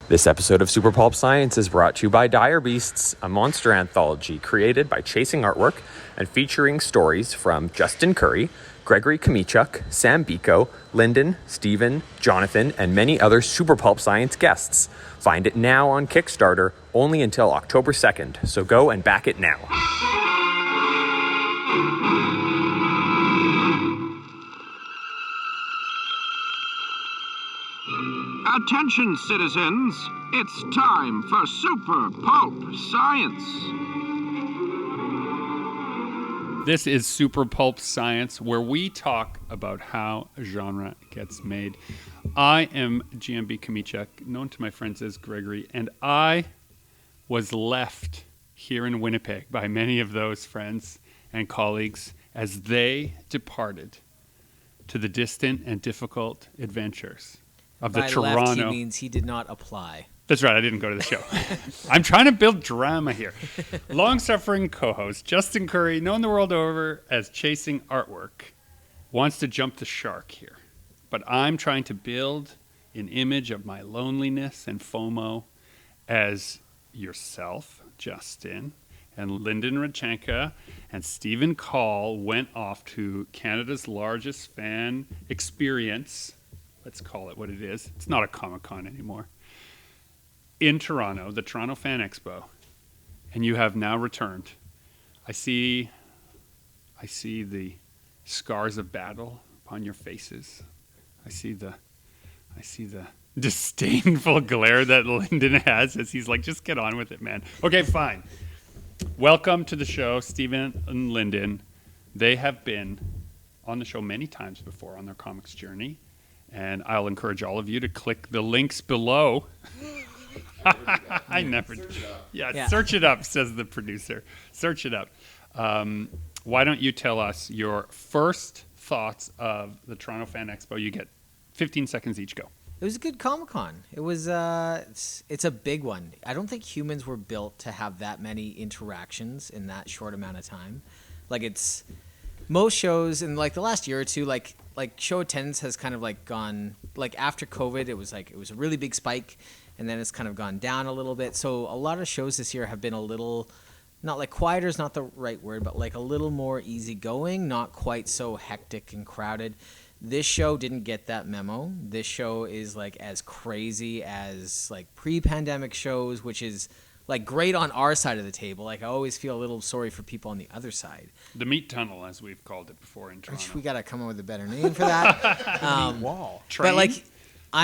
This episode of Super Pulp Science is brought to you by Dire Beasts, a monster anthology created by Chasing Artwork and featuring stories from Justin Curry, Gregory Kamichuk, Sam Biko, Lyndon, Steven, Jonathan, and many other Super Pulp Science guests. Find it now on Kickstarter, only until October 2nd, so go and back it now. Attention, citizens. It's time for Super Pulp Science. This is Super Pulp Science, where we talk about how genre gets made. I am GMB Kamichuk, known to my friends as Gregory, and I was left here in Winnipeg by many of those friends and colleagues as they departed to the distant and difficult adventures of the Toronto. Left, he means he did not apply. That's right, I didn't go to the show. I'm trying to build drama here. Long-suffering co-host Justin Curry, known the world over as Chasing Artwork, wants to jump the shark here. But I'm trying to build an image of my loneliness and FOMO as yourself, Justin, and Lyndon Radchenka and Stephen Call went off to Canada's largest fan experience. Let's call it what it is. It's not a Comic-Con anymore. In Toronto, the Toronto Fan Expo, and you have now returned. I see the scars of battle upon your faces. I see the disdainful glare that Lyndon has as he's like, just get on with it, man. Okay, fine. Welcome to the show, Steven and Lyndon. They have been on the show many times before on their comics journey. And I'll encourage all of you to click the links below. I never. Yeah, search it up, says the producer. Search it up. Why don't you tell us your first thoughts of the Toronto Fan Expo? You get 15 seconds each. Go. It was a good Comic-Con. It was. It's a big one. I don't think humans were built to have that many interactions in that short amount of time. Like it's most shows in like the last year or two, like show attendance has kind of like gone, like after COVID, it was a really big spike, and then it's kind of gone down a little bit. So a lot of shows this year have been a little, not like quieter is not the right word, but like a little more easygoing, not quite so hectic and crowded. This show didn't get that memo. This show is like as crazy as like pre-pandemic shows, which is like great on our side of the table. Like I always feel a little sorry for people on the other side. The meat tunnel, as we've called it before in Toronto. We got to come up with a better name for that. Meat wall. Train? But like,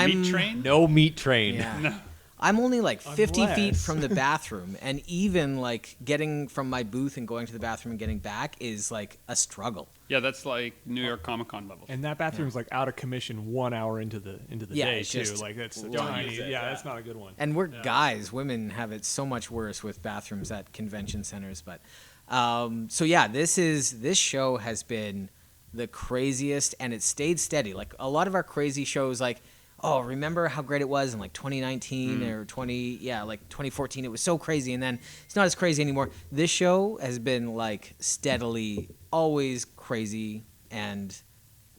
Meat train? No meat train. Yeah. No. I'm only like 50 Unless. feet from the bathroom, and even like getting from my booth and going to the bathroom and getting back is like a struggle. Yeah, that's like New York Comic-Con levels. And that bathroom's like out of commission 1 hour into the Yeah, day it's too. just Like that's don't tiny. use it, Yeah, that's not a good one. And we're guys. Women have it so much worse with bathrooms at convention centers. But so yeah, this show has been the craziest, and it stayed steady. Like a lot of our crazy shows, like, oh, remember how great it was in like 2019 or 2014? It was so crazy, and then it's not as crazy anymore. This show has been like steadily, always crazy, and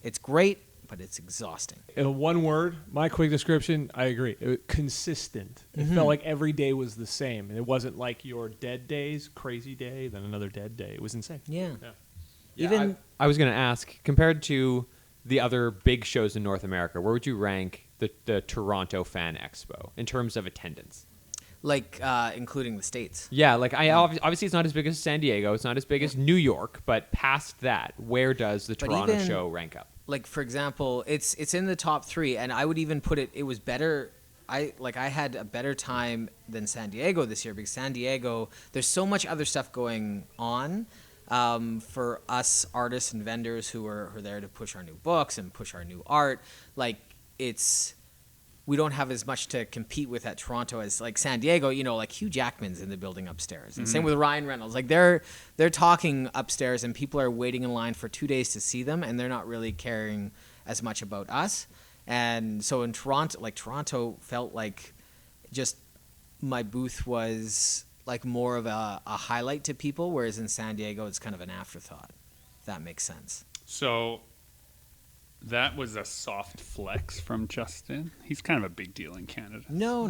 it's great, but it's exhausting. In one word, my quick description, I agree. It was consistent. It felt like every day was the same. And it wasn't like your dead days, crazy day, then another dead day. It was insane. Yeah. Yeah, Even I was going to ask, compared to the other big shows in North America, where would you rank the Toronto Fan Expo in terms of attendance? like including the States. Yeah, like obviously it's not as big as San Diego, it's not as big as New York, but past that, where does the Toronto show rank up? Like, for example, it's in the top 3, and I would even put it was better. I had a better time than San Diego this year, because San Diego, there's so much other stuff going on for us artists and vendors who are there to push our new books and push our new art. Like, we don't have as much to compete with at Toronto as like San Diego. You know, like Hugh Jackman's in the building upstairs, and same with Ryan Reynolds. Like they're talking upstairs, and people are waiting in line for 2 days to see them, and they're not really caring as much about us. And so in Toronto felt like just my booth was like more of a highlight to people, whereas in San Diego it's kind of an afterthought, if that makes sense. So That was a soft flex from Justin. He's kind of a big deal in Canada. No.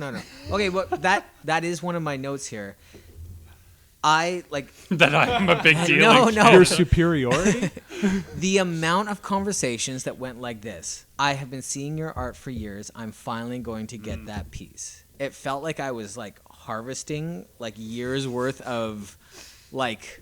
Okay, well, that is one of my notes here. I like That I'm a big deal. No, in no. Canada. Your superiority? the amount of conversations that went like this. I have been seeing your art for years. I'm finally going to get that piece. It felt like I was like harvesting like years worth of like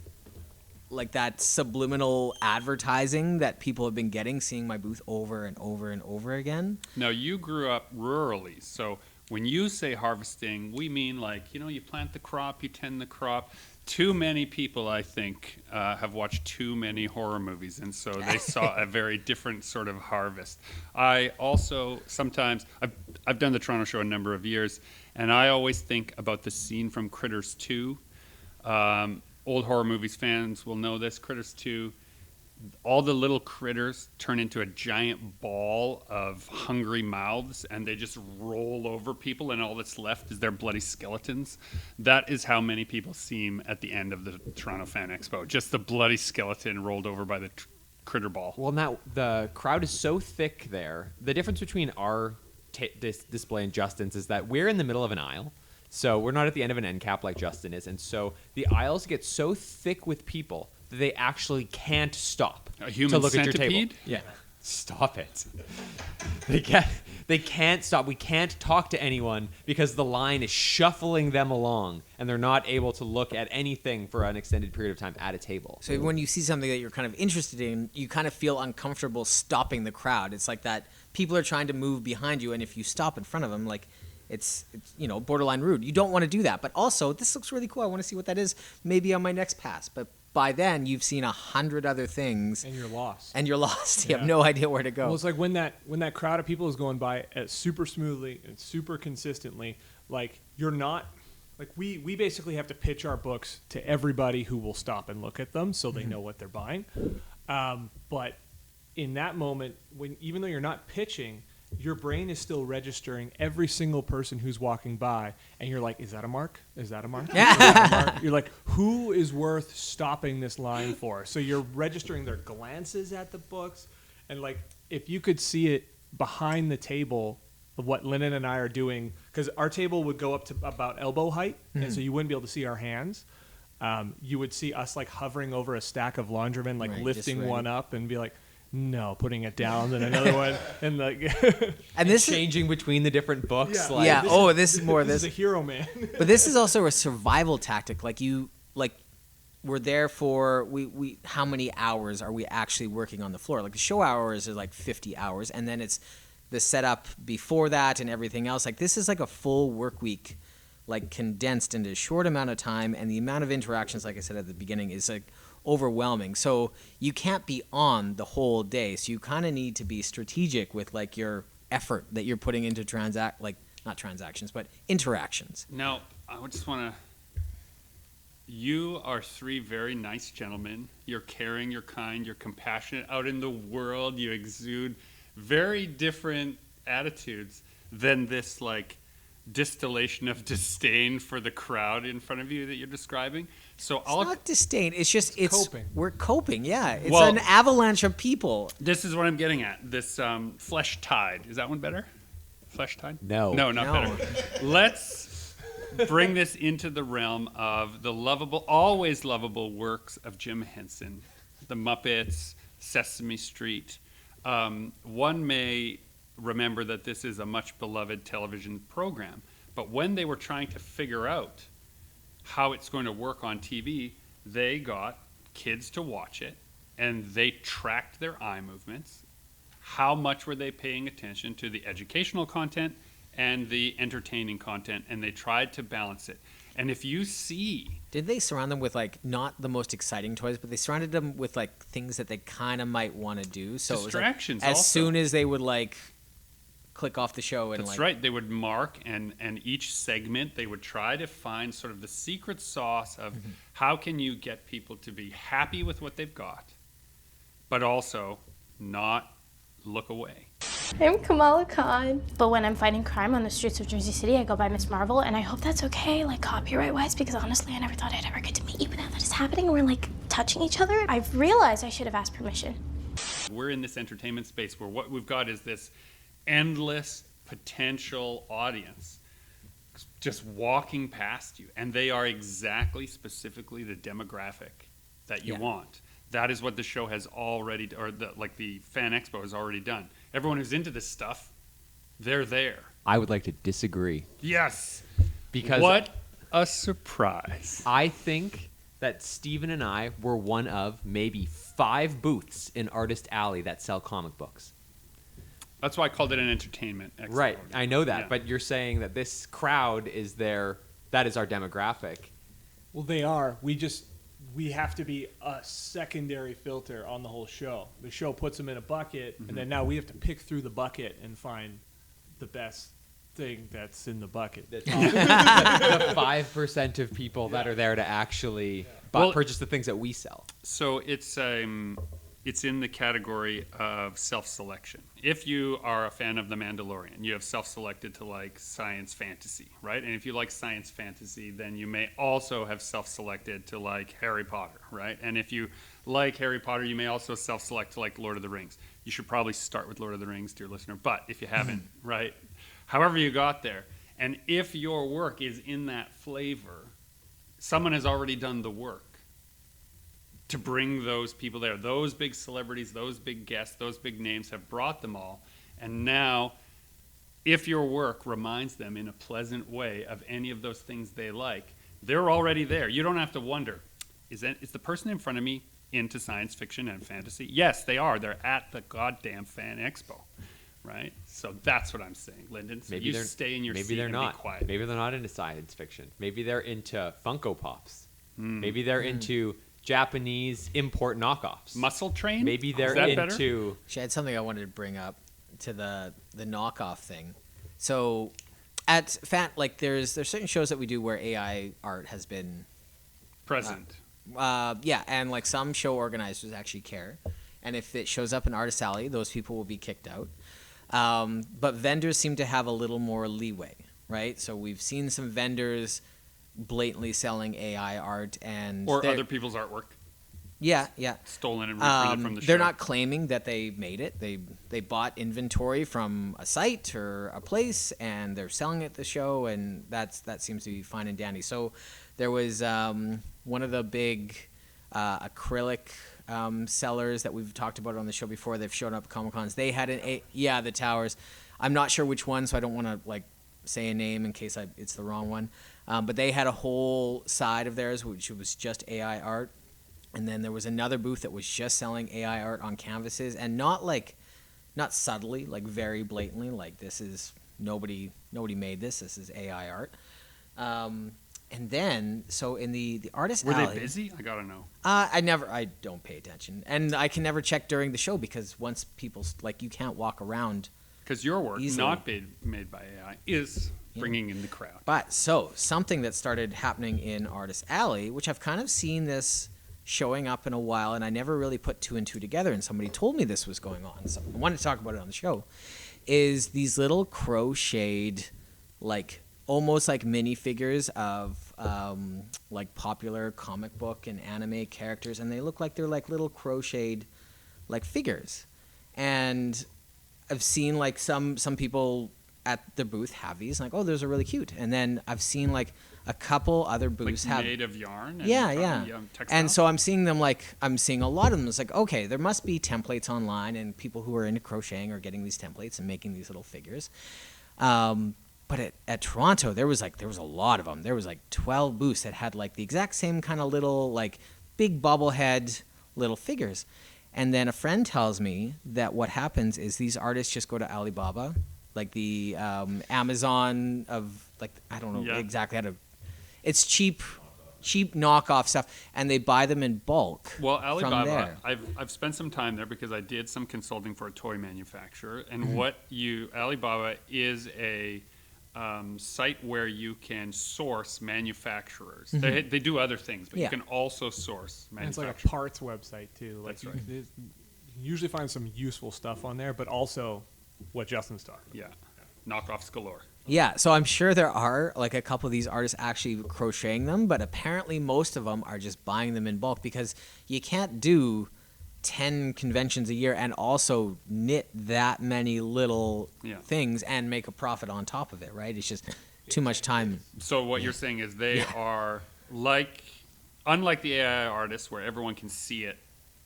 that subliminal advertising that people have been getting, seeing my booth over and over and over again. Now, you grew up rurally, so when you say harvesting, we mean like, you plant the crop, you tend the crop. Too many people, I think, have watched too many horror movies, and so they saw a very different sort of harvest. I also sometimes, I've done the Toronto show a number of years, and I always think about the scene from Critters 2. Old horror movies fans will know this. Critters 2, all the little critters turn into a giant ball of hungry mouths, and they just roll over people, and all that's left is their bloody skeletons. That is how many people seem at the end of the Toronto Fan Expo. Just the bloody skeleton rolled over by the critter ball. Well, now the crowd is so thick there. The difference between our this display and Justin's is that we're in the middle of an aisle. So we're not at the end of an end cap like Justin is. And so the aisles get so thick with people that they actually can't stop A human to look centipede? at your table. Yeah. Stop it. They can't stop. We can't talk to anyone because the line is shuffling them along and they're not able to look at anything for an extended period of time at a table. So when you see something that you're kind of interested in, you kind of feel uncomfortable stopping the crowd. It's like that people are trying to move behind you, and if you stop in front of them, like it's borderline rude. You don't want to do that. But also, this looks really cool. I want to see what that is maybe on my next pass. But by then, you've seen 100 other things. And you're lost. You have no idea where to go. Well, it's like when that crowd of people is going by super smoothly and super consistently, like you're not, like we basically have to pitch our books to everybody who will stop and look at them so they know what they're buying. But in that moment, even though you're not pitching, your brain is still registering every single person who's walking by, and you're like, is that a mark? Is that a mark? Is that a mark? You're like, who is worth stopping this line for? So you're registering their glances at the books, and like, if you could see it behind the table of what Lyndon and I are doing, because our table would go up to about elbow height, and so you wouldn't be able to see our hands. You would see us like hovering over a stack of laundrymen, like lifting one up and be like, no, putting it down, then another one, and like, and this changing between the different books. Yeah. Like, yeah. This is more this is a hero man. But this is also a survival tactic. Like we're there for we how many hours are we actually working on the floor? Like the show hours are like 50 hours, and then it's the setup before that and everything else. Like this is like a full work week, like condensed into a short amount of time, and the amount of interactions, like I said at the beginning, is like overwhelming. So you can't be on the whole day. So you kind of need to be strategic with like your effort that you're putting into not transactions, but interactions. Now, I would just want to, you are three very nice gentlemen. You're caring, you're kind, you're compassionate. Out in the world, you exude very different attitudes than this like distillation of disdain for the crowd in front of you that you're describing. So It's not disdain. It's just coping. We're coping. Yeah, it's Well, an avalanche of people. This is what I'm getting at. This flesh tide. Is that one better? Flesh tide? No. No, not No. better. Let's bring this into the realm of the always lovable works of Jim Henson, The Muppets, Sesame Street. One may remember that this is a much beloved television program, but when they were trying to figure out how it's going to work on TV, they got kids to watch it, and they tracked their eye movements. How much were they paying attention to the educational content and the entertaining content, and they tried to balance it. And if you see... Did they surround them with like not the most exciting toys, but they surrounded them with like things that they kind of might want to do? So distractions it was like, as also. soon as they would like click off the show and That's like right. They would mark, and each segment they would try to find sort of the secret sauce of how can you get people to be happy with what they've got, but also not look away. I'm Kamala Khan. But when I'm fighting crime on the streets of Jersey City, I go by Miss Marvel, and I hope that's okay, like copyright-wise, because honestly, I never thought I'd ever get to meet you, but now that it's happening and we're like touching each other, I've realized I should have asked permission. We're in this entertainment space where what we've got is this endless potential audience just walking past you, and they are exactly, specifically the demographic that you want. That is what the show has already, or the Fan Expo has already done. Everyone who's into this stuff, they're there. I would like to disagree. Yes. Because what a surprise. I think that Steven and I were one of maybe 5 booths in Artist Alley that sell comic books. That's why I called it an entertainment expo. Right, I know that, Yeah. but you're saying that this crowd is there, that is our demographic. Well, they are. We have to be a secondary filter on the whole show. The show puts them in a bucket, and then now we have to pick through the bucket and find the best thing that's in the bucket. The 5% of people that are there to actually purchase the things that we sell. So it's in the category of self-selection. If you are a fan of The Mandalorian, you have self-selected to like science fantasy, right? And if you like science fantasy, then you may also have self-selected to like Harry Potter, right? And if you like Harry Potter, you may also self-select to like Lord of the Rings. You should probably start with Lord of the Rings, dear listener, but if you haven't, right? However you got there, and if your work is in that flavor, someone has already done the work to bring those people there. Those big celebrities, those big guests, those big names have brought them all. And now, if your work reminds them in a pleasant way of any of those things they like, they're already there. You don't have to wonder, is the person in front of me into science fiction and fantasy? Yes, they are. They're at the goddamn Fan Expo, right? So that's what I'm saying, Lyndon. So Maybe you they're- stay in your maybe seat they're and not. be quiet. Maybe they're not into science fiction. Maybe they're into Funko Pops. Maybe they're into Japanese import knockoffs. Muscle Train? Maybe they're Is that better? into... Actually, I had something I wanted to bring up to the knockoff thing. So at Fan, like there's certain shows that we do where AI art has been Present. and like some show organizers actually care, and if it shows up in Artist Alley, those people will be kicked out. But vendors seem to have a little more leeway, right? So we've seen some vendors blatantly selling AI art and Or other people's artwork. yeah Stolen and reprinted from the show. they're not claiming that they made it. They bought inventory from a site or a place, and they're selling it at the show, and that seems to be fine and dandy. So there was one of the big acrylic sellers that we've talked about on the show before. They've shown up at Comic-Cons. They had the towers. I'm not sure which one, so I don't want to like say a name in case it's the wrong one. But they had a whole side of theirs which was just AI art. And then there was another booth that was just selling AI art on canvases, and not subtly, like very blatantly, like this is nobody made this. This is AI art. And then so in the Artist Were Alley, they busy? I gotta know. I don't pay attention, and I can never check during the show because once people like you can't walk around. Because your work, Easily. not made by AI, is bringing in the crowd. But so something that started happening in Artist Alley, which I've kind of seen this showing up in a while, and I never really put 2 and 2 together, and somebody told me this was going on, so I wanted to talk about it on the show, is these little crocheted, like almost like minifigures of like popular comic book and anime characters, and they look like they're like little crocheted like figures. And I've seen like some people at the booth have these, like, oh, those are really cute. And then I've seen like a couple other booths Like have made of yarn? And yeah. textile? And so I'm seeing them I'm seeing a lot of them. It's like, okay, there must be templates online and people who are into crocheting are getting these templates and making these little figures. But at Toronto, there was a lot of them. There was like 12 booths that had like the exact same kind of little like big bobblehead little figures. And then a friend tells me that what happens is these artists just go to Alibaba, like the Amazon of like, I don't know exactly how to, it's cheap knockoff stuff, and they buy them in bulk. Well, from Alibaba, there. I've spent some time there because I did some consulting for a toy manufacturer, and Mm-hmm. Alibaba is a site where you can source manufacturers. They do other things, but Mm-hmm. Yeah. you can also source And it's manufacturers. like a parts website too. Like That's you, right. you usually find some useful stuff on there, but also what Justin's talking about. Yeah, knockoffs galore. Yeah, so I'm sure there are like a couple of these artists actually crocheting them, but apparently most of them are just buying them in bulk because you can't do 10 conventions a year and also knit that many little Yeah. things and make a profit on top of it, right? It's just too much time. So what you're saying is they are unlike the AI artists where everyone can see it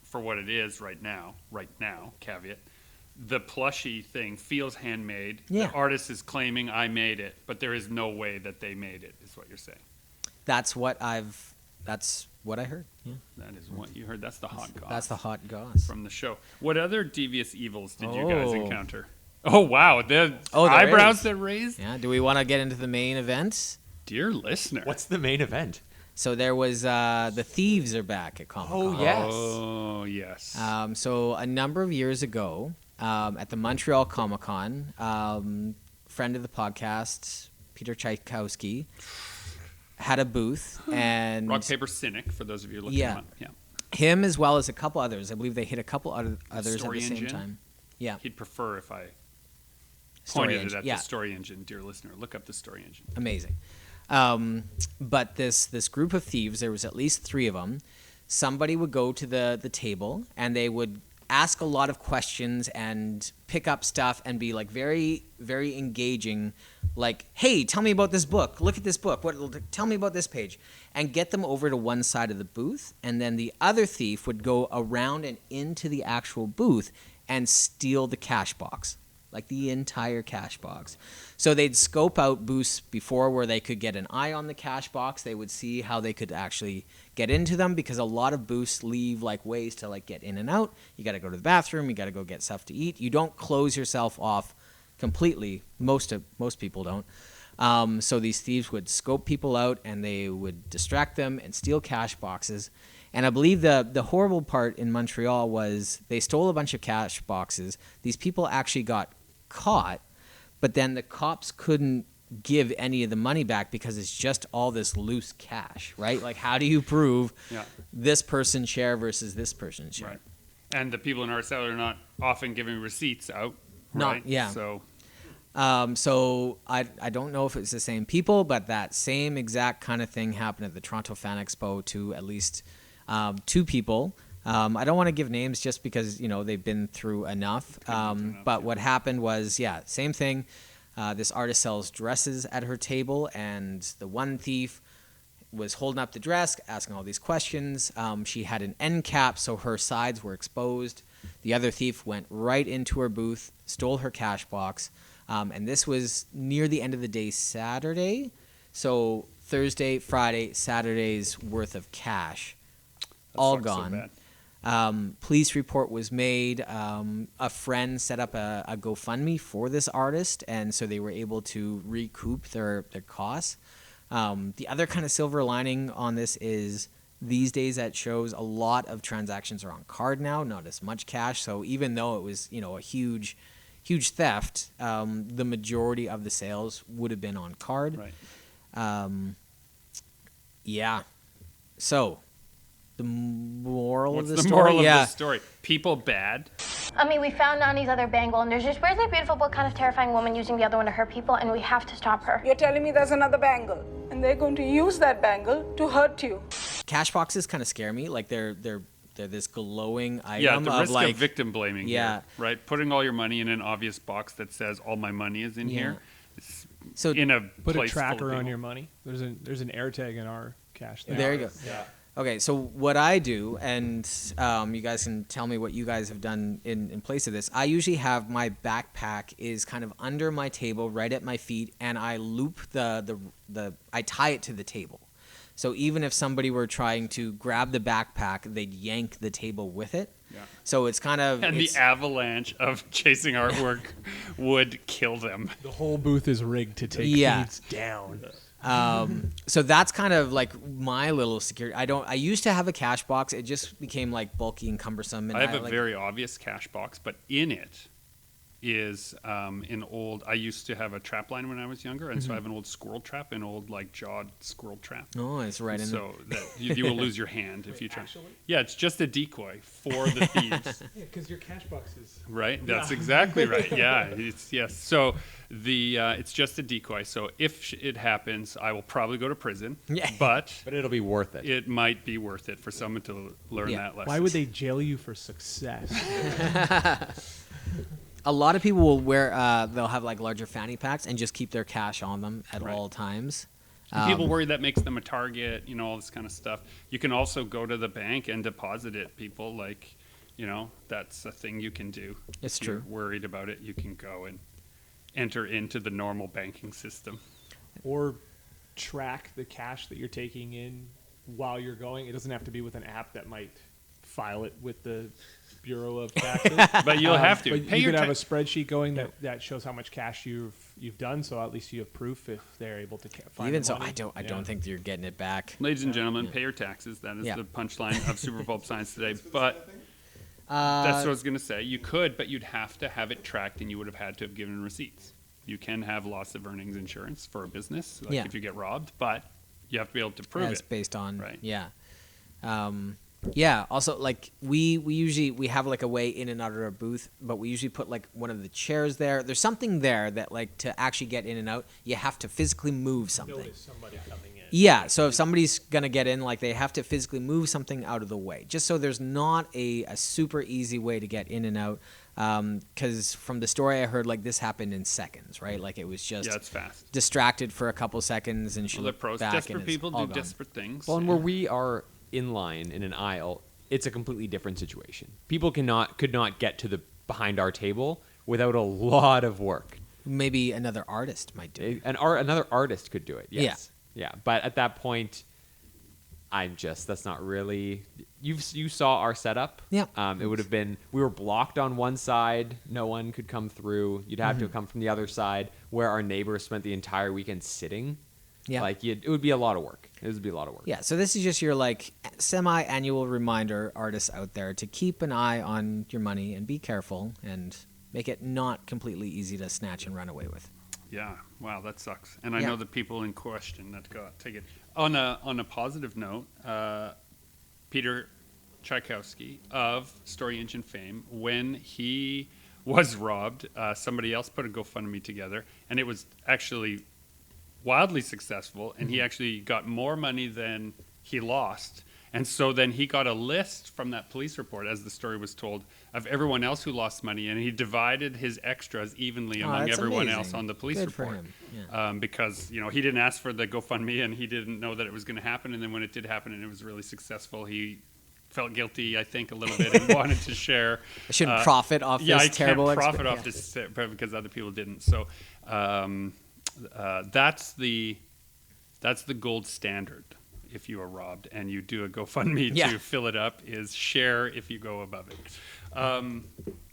for what it is right now, caveat. The plushie thing feels handmade. Yeah. The artist is claiming I made it, but there is no way that they made it, is what you're saying. That's what I heard. Yeah. That is what you heard. That's the hot goss. That's the hot goss. From the show. What other devious evils did you guys Oh. encounter? Oh, wow. The there eyebrows is. that raised? Yeah. Do we want to get into the main event? Dear listener. What's the main event? So there was the thieves are back at Comic Con. Oh, yes. Oh, yes. So a number of years ago, at the Montreal Comic Con, friend of the podcast, Peter Tchaikovsky, had a booth, and Rock, Paper, Cynic, for those of you looking Yeah. him up. Yeah. him as well as a couple others. I believe they hit a couple others at the Story same Engine? time. Yeah, He'd prefer if I Story pointed Engine, it at yeah. the Story Engine, dear listener. Look up the Story Engine. amazing. But this group of thieves, there was at least 3 of them. Somebody would go to the table and they would ask a lot of questions and pick up stuff and be like very, very engaging. Like, hey, tell me about this book. Look at this book. Tell me about this page. And get them over to one side of the booth. And then the other thief would go around and into the actual booth and steal the cash box. Like the entire cash box. So they'd scope out booths before where they could get an eye on the cash box. They would see how they could actually get into them, because a lot of booths leave like ways to like get in and out. You got to go to the bathroom. You got to go get stuff to eat. You don't close yourself off completely. Most people don't. So these thieves would scope people out and they would distract them and steal cash boxes. And I believe the horrible part in Montreal was they stole a bunch of cash boxes. These people actually got caught, but then the cops couldn't give any of the money back because it's just all this loose cash, right? Like, how do you prove Yeah. this person's share versus this person's share? Right. And the people in our cell are not often giving receipts out. Not- Right? yeah. So So I don't know if it's the same people, but that same exact kind of thing happened at the Toronto Fan Expo to at least 2 people. I don't want to give names just because, they've been through enough. But what happened was, same thing. This artist sells dresses at her table, and the one thief was holding up the dress, asking all these questions. She had an end cap, so her sides were exposed. The other thief went right into her booth, stole her cash box. And this was near the end of the day Saturday. So Thursday, Friday, Saturday's worth of cash, all sucks so gone. bad. Police report was made. A friend set up a GoFundMe for this artist, and so they were able to recoup their costs. The other kind of silver lining on this is these days at shows, a lot of transactions are on card now, not as much cash. So even though it was, a huge theft, the majority of the sales would have been on card. Right. Yeah. So the moral What's of the the moral story? of the story? People bad. I mean, we found Nani's other bangle, and there's this weirdly beautiful but kind of terrifying woman using the other one to hurt people, and we have to stop her. You're telling me there's another bangle, and they're going to use that bangle to hurt you. Cash boxes kind of scare me. Like they're this glowing item Yeah, the of risk like of victim blaming. Yeah. Here, right. Putting all your money in an obvious box that says all my money is in Yeah. here. It's so in a Put a place full of tracker on people. your money. There's an air tag in our cash. Thing. there you go. Yeah. Okay, so what I do, and you guys can tell me what you guys have done in place of this. I usually have my backpack is kind of under my table, right at my feet, and I loop I tie it to the table. So even if somebody were trying to grab the backpack, they'd yank the table with it. Yeah. So it's kind of And the avalanche of chasing artwork would kill them. The whole booth is rigged to take Yeah. thieves down. So that's kind of like my little security. I used to have a cash box. It just became like bulky and cumbersome. And I have a like, very obvious cash box, but in it is an old. I used to have a trap line when I was younger, and so I have an old squirrel trap, an old like jawed squirrel trap. Oh, it's right in So that you will lose your hand if you try. Actually? Yeah, it's just a decoy for the thieves. Yeah, because your cash box is. Right, that's exactly right. Yeah, yes. So it's just a decoy. So if it happens, I will probably go to prison. Yeah. But it'll be worth it. it might be worth it for someone to learn Yeah. that lesson. Why would they jail you for success? A lot of people will wear, they'll have like larger fanny packs and just keep their cash on them at Right. all times. And people worry that makes them a target, all this kind of stuff. You can also go to the bank and deposit it, people. Like, that's a thing you can do. It's If you're true. worried about it, you can go and enter into the normal banking system. Or track the cash that you're taking in while you're going. It doesn't have to be with an app that might file it with the Bureau of Taxes. But you'll have to. But Pay you your could have a tax. spreadsheet going that shows how much cash you've done, so at least you have proof if they're able to find Even the so, money. I don't think you're getting it back. Ladies and gentlemen, pay your taxes. That is Yeah. the punchline of Super Pulp Science today. But that's what I was going to say. You could, but you'd have to have it tracked, and you would have had to have given receipts. You can have loss of earnings insurance for a business, like Yeah. if you get robbed, but you have to be able to prove It's it. based on Right. yeah. Yeah. Also, like we usually have like a way in and out of our booth, but we usually put like one of the chairs there. There's something there that like to actually get in and out, you have to physically move something. Notice somebody coming in. Yeah. So if somebody's gonna get in, like they have to physically move something out of the way, just so there's not a super easy way to get in and out. Because from the story I heard, like this happened in seconds, right? Like it was just Yeah, it's fast. distracted for a couple seconds, and she Well, the looked pros, back desperate and it's people all do gone. desperate things. Well, and where we are in line in an aisle, it's a completely different situation. People could not get to the behind our table without a lot of work. Maybe another artist might do it. Another artist could do it. Yes. Yeah. But at that point, that's not really. You saw our setup. Yeah. It would have been, we were blocked on one side. No one could come through. You'd have to come from the other side where our neighbors spent the entire weekend sitting. Yeah. Like it would be a lot of work. It would be a lot of work. Yeah, so this is just your like semi-annual reminder, artists out there, to keep an eye on your money and be careful and make it not completely easy to snatch and run away with. Yeah, wow, that sucks. And I Yeah. know the people in question that got taken. On a positive note, Peter Tchaikovsky of Story Engine fame, when he was robbed, somebody else put a GoFundMe together, and it was actually wildly successful, and he actually got more money than he lost. And so then he got a list from that police report, as the story was told, of everyone else who lost money, and he divided his extras evenly among that's everyone amazing. else on the police Good for report. him. Yeah. Because he didn't ask for the GoFundMe, and he didn't know that it was going to happen. And then when it did happen and it was really successful, he felt guilty, I think, a little bit, and wanted to share. I shouldn't profit off Yeah, this I terrible can't profit expe- off yeah. this because other people didn't. So that's the gold standard. If you are robbed and you do a GoFundMe Yeah. to fill it up, is share if you go above it.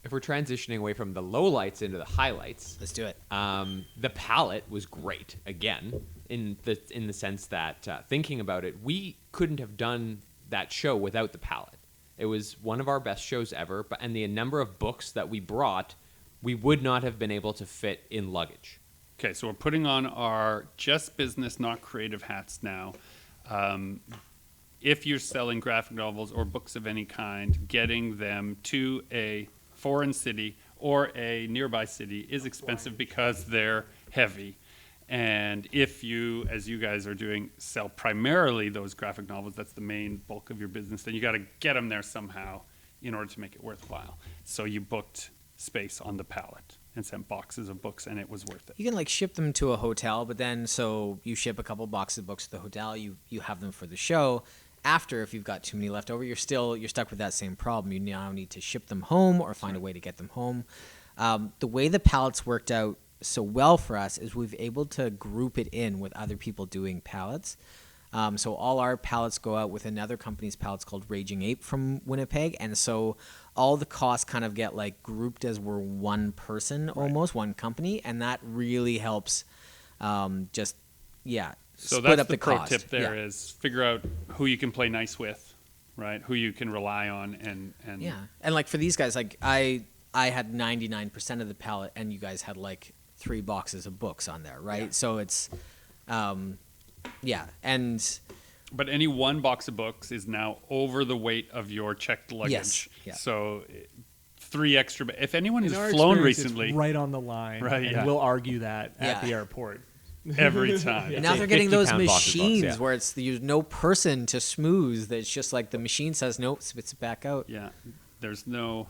If we're transitioning away from the lowlights into the highlights, Let's do it. the palette was great again in the sense that thinking about it, we couldn't have done that show without the palette. It was one of our best shows ever, and the number of books that we brought, we would not have been able to fit in luggage. Okay, so we're putting on our just business, not creative hats now. If you're selling graphic novels or books of any kind, getting them to a foreign city or a nearby city is expensive because they're heavy. And if you, as you guys are doing, sell primarily those graphic novels, that's the main bulk of your business, then you got to get them there somehow in order to make it worthwhile. So you booked space on the pallet and sent boxes of books, and it was worth it. You can like ship them to a hotel, but then so you ship a couple boxes of books to the hotel, you have them for the show. After, if you've got too many left over, you're stuck with that same problem. You now need to ship them home or find a way to get them home. The way the pallets worked out so well for us is we've able to group it in with other people doing pallets. So all our pallets go out with another company's pallets called Raging Ape from Winnipeg, and so all the costs kind of get like grouped as we're one person, almost one company, and that really helps. So split that's up the pro cost. tip there Yeah. is figure out who you can play nice with, right? Who you can rely on and Yeah, and like for these guys, like I I had 99% of the palette, and you guys had like 3 boxes of books on there, right? So it's, yeah, and But any one box of books is now over the weight of your checked luggage. Yes, yeah. So 3 extra. If anyone In has our flown experience, recently, it's right on the line, Right, and yeah. we'll argue that at Yeah. the airport. every time. now they're getting those 50-pound box of books, machines yeah. where it's there's no person to smooth. It's just like the machine says nope, spits it back out. Yeah, there's no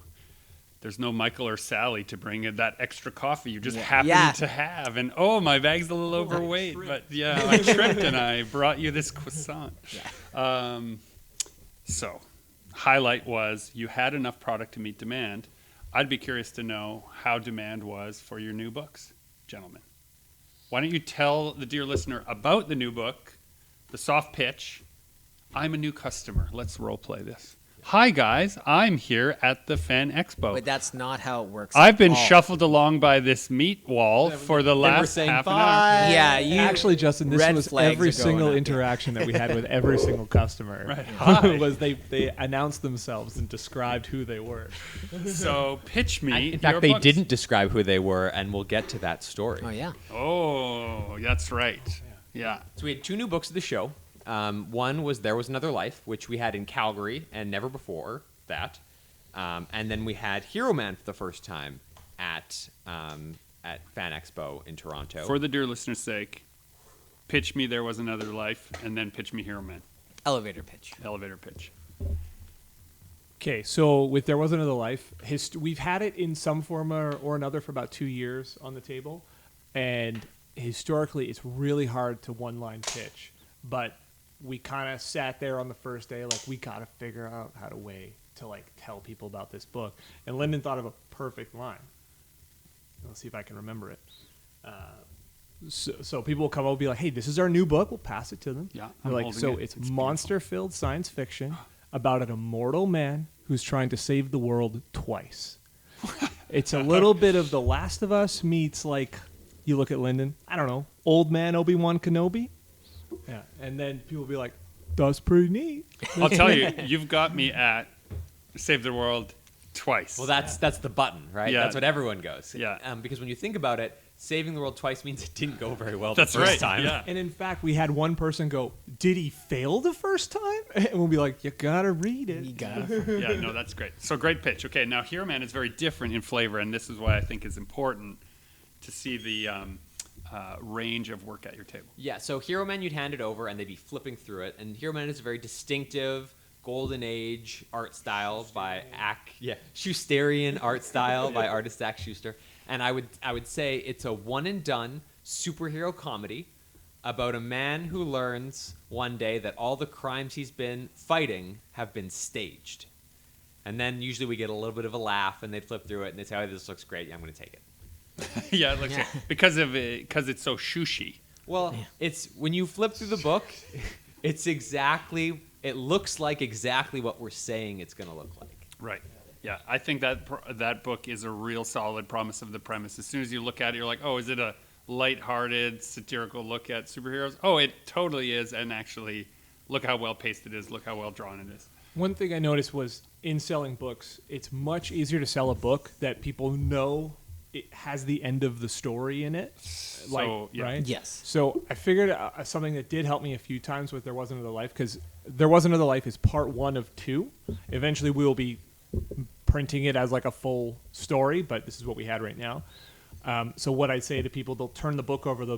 Michael or Sally to bring in that extra coffee you just happen Yeah. to have, and oh, my bag's a little overweight, but yeah, I tripped and I brought you this croissant. So, highlight was you had enough product to meet demand. I'd be curious to know how demand was for your new books, gentlemen. Why don't you tell the dear listener about the new book, the soft pitch. I'm a new customer. Let's role play this. Hi guys, I'm here at the Fan Expo. But that's not how it works. I've been at all. shuffled along by this meat wall for the last saying half an hour. bye. Yeah, you Actually, Justin, this red was flags every are going single up. interaction that we had with every single customer. Right. Hi. Was they announced themselves and described who they were. So pitch me. In fact, your they books. didn't describe who they were, and we'll get to that story. Oh yeah. Oh, that's right. Yeah. So we had 2 new books of the show. One was There Was Another Life, which we had in Calgary and never before that. And then we had Hero Man for the first time at Fan Expo in Toronto. For the dear listener's sake, pitch me There Was Another Life, and then pitch me Hero Man. Elevator pitch. Elevator pitch. Okay, so with There Was Another Life, we've had it in some form or another for about 2 years on the table, and historically it's really hard to one-line pitch, but we kind of sat there on the first day like we got to figure out how to tell people about this book, and Lyndon thought of a perfect line. Let's see if I can remember it. So people will come up and be like, hey, this is our new book. We'll pass it to them. Yeah, They're I'm like, holding so it. it's It's monster-filled science fiction about an immortal man who's trying to save the world twice. It's a little bit of The Last of Us meets, like, you look at Lyndon, I don't know, old man Obi-Wan Kenobi. Yeah, and then people will be like, that's pretty neat. I'll tell you, you've got me at Save the World twice. Well, that's the button, right? Yeah. That's what everyone goes. Yeah. Because when you think about it, saving the world twice means it didn't go very well That's the first right. time. Yeah. And in fact, we had one person go, did he fail the first time? And we'll be like, you gotta read it. You gotta. Yeah, no, that's great. So great pitch. Okay, now Hero Man is very different in flavor, and this is why I think is important to see the range of work at your table. Yeah, so Hero Man, you'd hand it over, and they'd be flipping through it. And Hero Man is a very distinctive golden age art style by Schusterian art style by artist Zach Schuster. And I would say it's a one and done superhero comedy about a man who learns one day that all the crimes he's been fighting have been staged. And then usually we get a little bit of a laugh, and they flip through it, and they say, oh, this looks great. Yeah, I'm going to take it. Yeah, it looks great. Because it's so shushy. Well, it's when you flip through the book, it looks like exactly what we're saying it's going to look like. Right. Yeah, I think that book is a real solid promise of the premise. As soon as you look at it, you're like, oh, is it a lighthearted, satirical look at superheroes? Oh, it totally is, and actually, look how well paced it is. Look how well drawn it is. One thing I noticed was in selling books, it's much easier to sell a book that people know it has the end of the story in it. So, yeah. Right? Yes. So I figured something that did help me a few times with There Was Another Life, because There Was Another Life is part 1 of 2. Eventually we will be printing it as like a full story, but this is what we had right now. So what I'd say to people, they'll turn the book over, they'll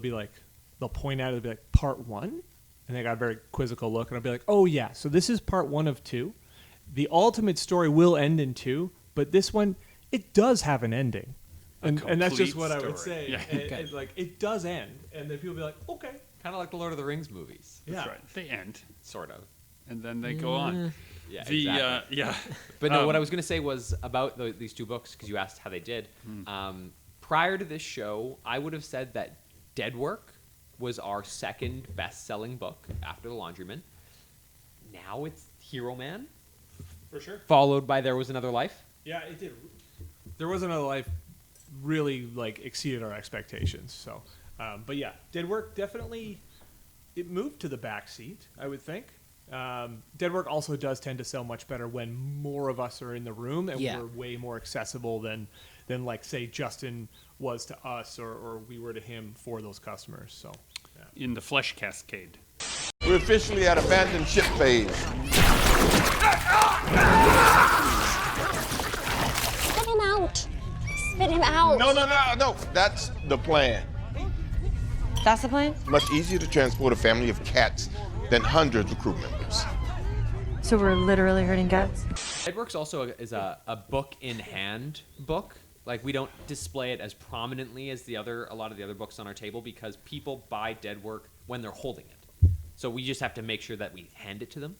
point at it, they'll be like, part 1? And they got a very quizzical look, and I'll be like, oh yeah, so this is part 1 of 2. The ultimate story will end in 2, but this one, it does have an ending. And that's just what I would say. Yeah. It's like, it does end. And then people will be like, okay. Kind of like the Lord of the Rings movies. Yeah. That's right. They end, Sort of. and then they go on. Yeah, The exactly. yeah. But no, what I was going to say was about these 2 books, because you asked how they did. Prior to this show, I would have said that Dead Work was our second best-selling book after The Laundryman. Now it's Hero Man, For sure. followed by There Was Another Life. Yeah, it did. There Was Another Life really exceeded our expectations. So, but yeah, Dead Work definitely, it moved to the back seat, I would think. Deadwork also does tend to sell much better when more of us are in the room and Yeah. we're way more accessible than like say Justin was to us or we were to him for those customers. So In the flesh cascade. We're officially at abandoned ship phase. Spit him out. Spit him out. No. That's the plan. That's the plan? Much easier to transport a family of cats than hundreds of crew members. So we're literally hurting cats? Deadworks also is a book in hand book. Like, we don't display it as prominently as a lot of the other books on our table because people buy Deadwork when they're holding it. So we just have to make sure that we hand it to them.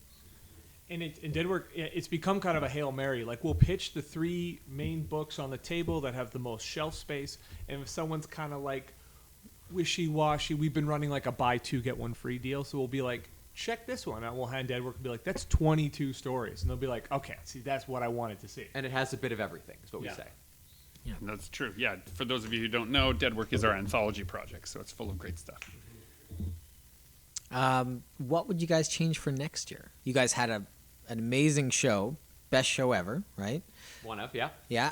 And in Deadwork, it's become kind of a Hail Mary. Like, we'll pitch the 3 main books on the table that have the most shelf space. And if someone's kind of like wishy-washy, we've been running like a buy 2, get 1 free deal. So we'll be like, check this one out. We'll hand Deadwork and be like, that's 22 stories. And they'll be like, okay, see, that's what I wanted to see. And it has a bit of everything, is what we say. And that's true. Yeah, for those of you who don't know, Deadwork is our anthology project, so it's full of great stuff. What would you guys change for next year? You guys had an amazing show, best show ever, right? One of, yeah. Yeah.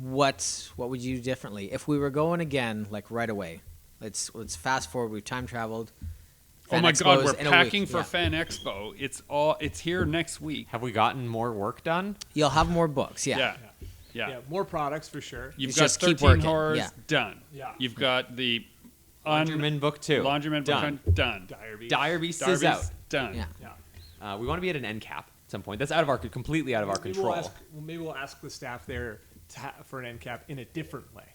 What would you do differently if we were going again, like right away? Let's fast forward. We've time traveled. Oh my Expo God, is we're in a packing week. for Yeah. Fan Expo. It's here next week. Have we gotten more work done? You'll have more books. Yeah. More products for sure. You've It's got just keep 13 working. horrors Yeah. done. Yeah. You've got the Laundryman book 2. Laundryman done. book done. Dire Beast Dire is out. Beast done. Yeah. We want to be at an end cap at some point. That's completely out of our control. Maybe we'll ask the staff there for an end cap in a different way.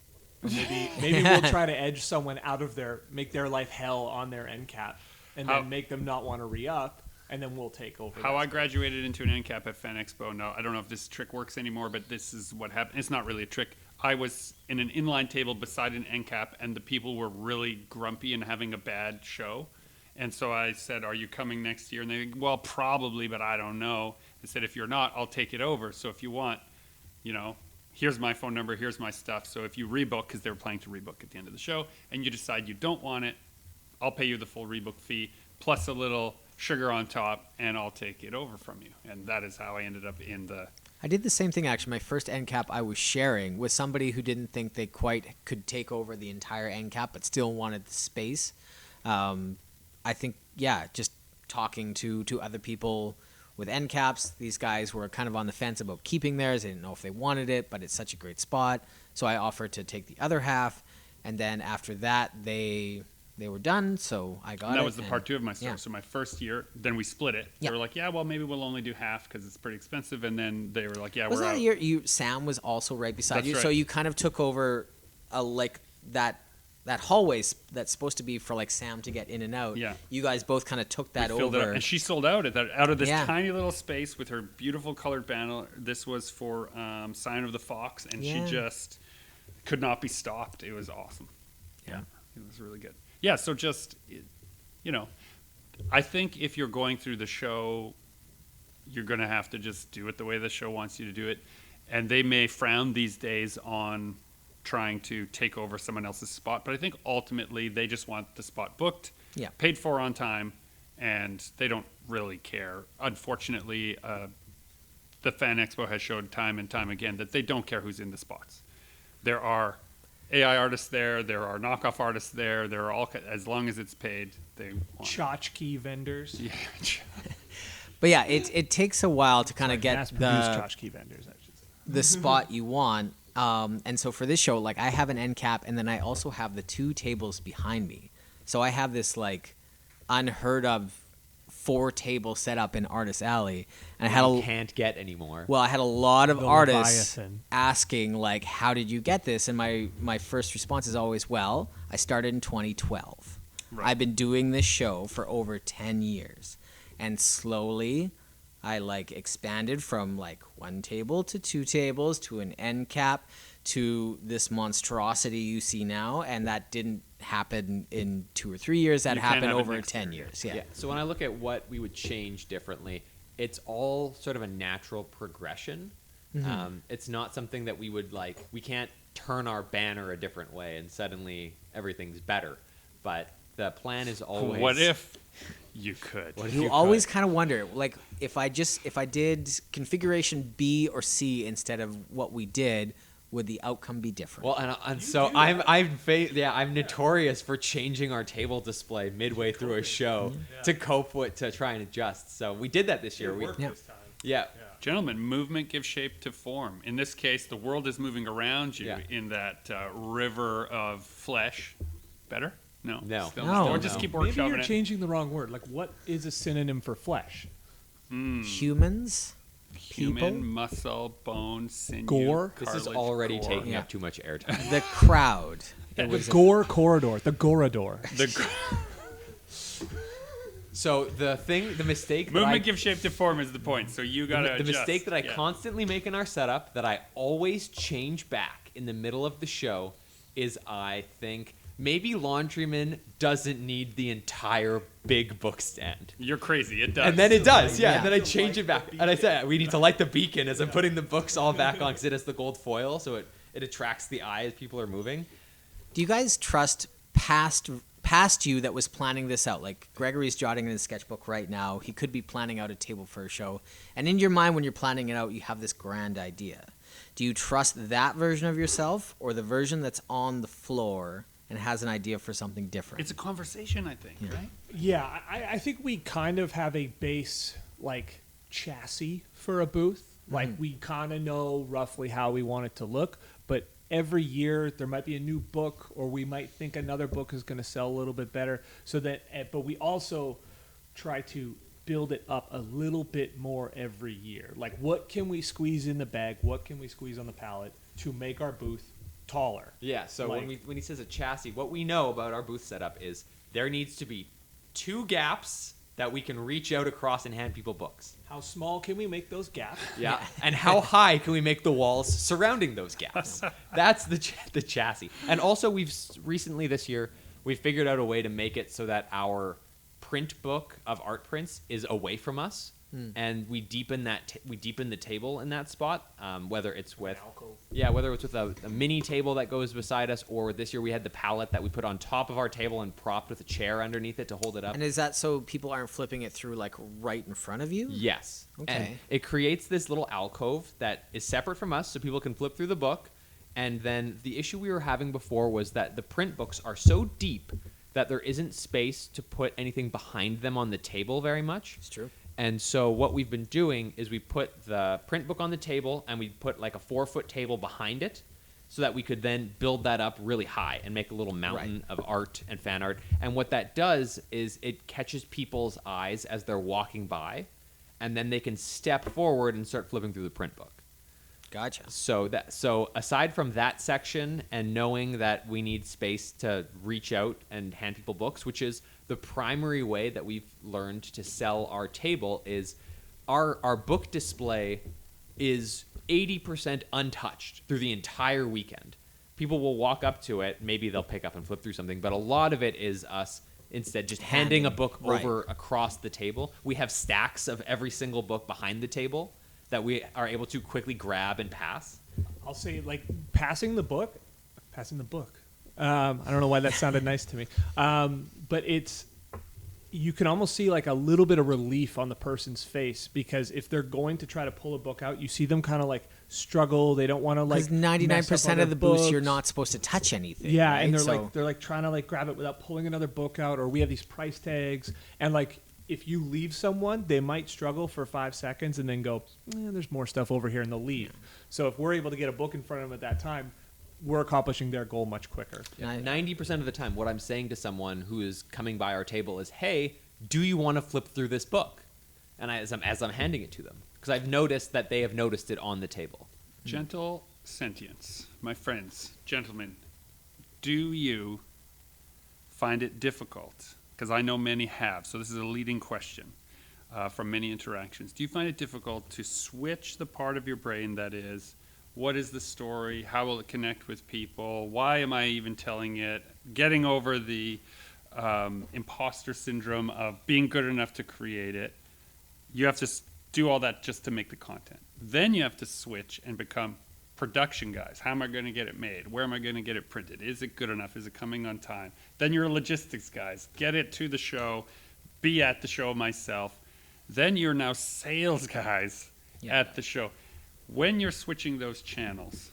Maybe we'll try to edge someone out of make their life hell on their end cap, and then make them not want to re-up, and then we'll take over. How I graduated into an end cap at Fan Expo. No, I don't know if this trick works anymore, but this is what happened. It's not really a trick. I was in an inline table beside an end cap, and the people were really grumpy and having a bad show. And so I said, "Are you coming next year?" And they, well, probably, but I don't know. I said, "If you're not, I'll take it over. So if you want, here's my phone number, here's my stuff. So if you rebook," because they were planning to rebook at the end of the show, and you decide you don't want it, I'll pay you the full rebook fee plus a little sugar on top, and I'll take it over from you. And that is how I ended up in the... I did the same thing, actually. My first end cap I was sharing with somebody who didn't think they quite could take over the entire end cap, but still wanted the space. I think, just talking to other people with end caps, these guys were kind of on the fence about keeping theirs. They didn't know if they wanted it, but it's such a great spot. So I offered to take the other half, and then after that, they were done, so I got it. And that was the part 2 of my story. Yeah. So my first year, then we split it. They Yeah. were like, yeah, well, maybe we'll only do half because it's pretty expensive. And then they were like, yeah, Was we're that out. a year Sam was also right beside That's you? right. So you kind of took over that hallway that's supposed to be for like Sam to get in and out. Yeah. You guys both kind of took that We filled it over. up. And she sold out out of this Yeah. tiny little space with her beautiful colored banner. This was for Sign of the Fox, and Yeah. she just could not be stopped. It was awesome. Yeah. It was really good. Yeah, so just, I think if you're going through the show, you're going to have to just do it the way the show wants you to do it. And they may frown these days on trying to take over someone else's spot, but I think ultimately they just want the spot booked, Yeah. paid for on time, and they don't really care. Unfortunately, the Fan Expo has showed time and time again that they don't care who's in the spots. There are AI artists there are knockoff artists there are all, as long as it's paid, they want it. Tchotchke vendors. Yeah. But yeah, it takes a while to kind of get Mass-produced tchotchke vendors, I should say. the spot you want. And so for this show, like I have an end cap, and then I also have the 2 tables behind me. So I have this like unheard of 4-table setup in Artist Alley, and I had You can't get anymore. Well, I had a lot of The artists Leviathan. asking, like, how did you get this? And my first response is always, well, I started in 2012. Right. I've been doing this show for over 10 years. And slowly, I, like, expanded from, like, 1 table to 2 tables to an end cap to this monstrosity you see now. And that didn't happen in 2 or 3 years. That You can't happened have it over next 10 year. years. Yeah. Yeah. So when I look at what we would change differently, it's all sort of a natural progression. It's not something that we would like. We can't turn our banner a different way and suddenly everything's better. But the plan is always. What if You could. You always kind of wonder, like, if I did configuration B or C instead of what we did, would the outcome be different? Well, and so I'm notorious for changing our table display midway through a show to cope with, to try and adjust. So we did that this year. It worked this time. Yeah. Gentlemen, movement gives shape to form. In this case, the world is moving around you in that river of flesh. Better? No. No. No. Or just keep Maybe workshopping you're it. changing the wrong word. Like, what is a synonym for flesh? Humans? Human, People? muscle, bone, sinew, Gore? This is cartilage, already gore. taking up too much airtime. The crowd. It The was Gore corridor. The Gorador. So the mistake that Movement gives shape to form is the point. So you got to the adjust. mistake that I constantly make in our setup that I always change back in the middle of the show is I think maybe Laundryman doesn't need the entire big book stand. You're crazy. It does. And then it does, yeah. And then I change it back. And I say we need to light the beacon as I'm putting the books all back on because it has the gold foil, so it attracts the eye as people are moving. Do you guys trust past you that was planning this out? Like Gregory's jotting in his sketchbook right now. He could be planning out a table for a show. And in your mind, when you're planning it out, you have this grand idea. Do you trust that version of yourself or the version that's on the floor and has an idea for something different? It's a conversation, I think, right? Yeah, I think we kind of have a base, like, chassis for a booth. Like, we kind of know roughly how we want it to look, but every year there might be a new book, or we might think another book is going to sell a little bit better. So that, but we also try to build it up a little bit more every year. Like, what can we squeeze in the bag? What can we squeeze on the pallet to make our booth taller? Yeah, so Like- when he says a chassis, what we know about our booth setup is there needs to be 2 gaps that we can reach out across and hand people books. How small can we make those gaps? Yeah, and how high can we make the walls surrounding those gaps? That's the chassis. And also, recently this year we've figured out a way to make it so that our print book of art prints is away from us, and we deepen the table in that spot. Whether it's with a mini table that goes beside us, or this year we had the pallet that we put on top of our table and propped with a chair underneath it to hold it up. And is that so people aren't flipping it through like right in front of you? Yes. Okay. And it creates this little alcove that is separate from us so people can flip through the book. And then the issue we were having before was that the print books are so deep that there isn't space to put anything behind them on the table very much. It's true. And so what we've been doing is we put the print book on the table and we put like a 4-foot table behind it so that we could then build that up really high and make a little mountain of art and fan art. And what that does is it catches people's eyes as they're walking by, and then they can step forward and start flipping through the print book. Gotcha. So aside from that section and knowing that we need space to reach out and hand people books, which is the primary way that we've learned to sell our table, is our book display is 80% untouched through the entire weekend. People will walk up to it, maybe they'll pick up and flip through something, but a lot of it is us instead just handing a book over across the table. We have stacks of every single book behind the table that we are able to quickly grab and pass. I'll say, like, passing the book. I don't know why that sounded nice to me. But you can almost see like a little bit of relief on the person's face, because if they're going to try to pull a book out, you see them kind of like struggle. They don't want to like. Because 99% of the booths, you're not supposed to touch anything. Yeah, right? and they're like trying to like grab it without pulling another book out, or we have these price tags, and like if you leave someone, they might struggle for 5 seconds and then go, there's more stuff over here, and they'll leave. So if we're able to get a book in front of them at that time, we're accomplishing their goal much quicker. 90% of the time, what I'm saying to someone who is coming by our table is, hey, do you want to flip through this book? And as I'm handing it to them, because I've noticed that they have noticed it on the table. Gentle sentience. My friends, gentlemen, do you find it difficult? Because I know many have, so this is a leading question from many interactions. Do you find it difficult to switch the part of your brain that is, what is the story? How will it connect with people? Why am I even telling it? Getting over the imposter syndrome of being good enough to create it. You have to do all that just to make the content. Then you have to switch and become production guys. How am I going to get it made? Where am I going to get it printed? Is it good enough? Is it coming on time? Then you're logistics guys. Get it to the show, be at the show myself. Then you're now sales guys at the show. When you're switching those channels,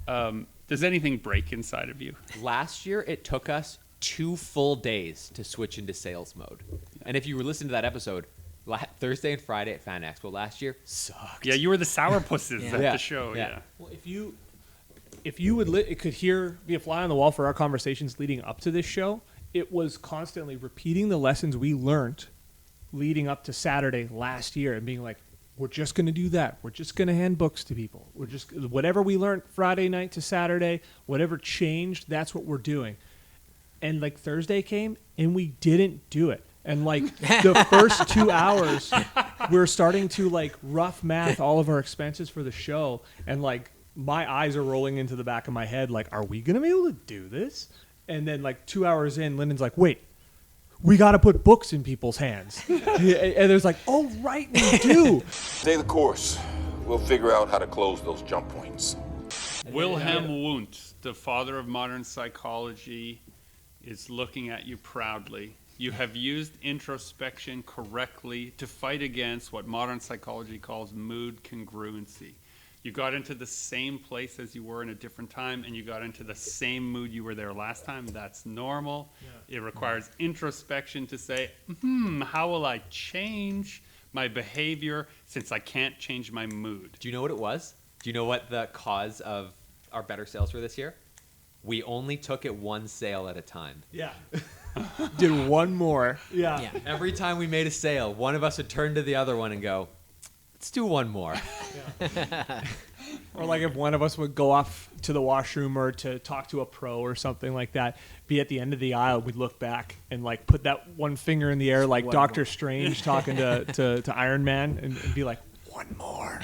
does anything break inside of you? Last year, it took us 2 full days to switch into sales mode. And if you were listening to that episode, Thursday and Friday at Fan Expo last year sucked. Yeah, you were the sourpusses at the show. Yeah. Well, if you would it could be a fly on the wall for our conversations leading up to this show. It was constantly repeating the lessons we learned leading up to Saturday last year and being like, we're just going to do that. We're just going to hand books to people. We're just whatever we learned Friday night to Saturday, whatever changed, that's what we're doing. And like Thursday came and we didn't do it. And like the first 2 hours, we're starting to like rough math all of our expenses for the show. And like my eyes are rolling into the back of my head. Like, are we going to be able to do this? And then like 2 hours in, Lyndon's like, wait, we got to put books in people's hands. And there's like, oh, right, we do. Stay the course. We'll figure out how to close those jump points. Wilhelm Wundt, the father of modern psychology, is looking at you proudly. You have used introspection correctly to fight against what modern psychology calls mood congruency. You got into the same place as you were in a different time, and you got into the same mood you were there last time. That's normal. Yeah. It requires introspection to say, how will I change my behavior since I can't change my mood? Do you know what it was? Do you know what the cause of our better sales were this year? We only took it one sale at a time. Yeah. Did one more. Yeah. Every time we made a sale, one of us would turn to the other one and go, let's do one more. Yeah. Or like if one of us would go off to the washroom or to talk to a pro or something like that, be at the end of the aisle, we'd look back and like put that one finger in the air like Doctor Strange talking to Iron Man and be like, one more.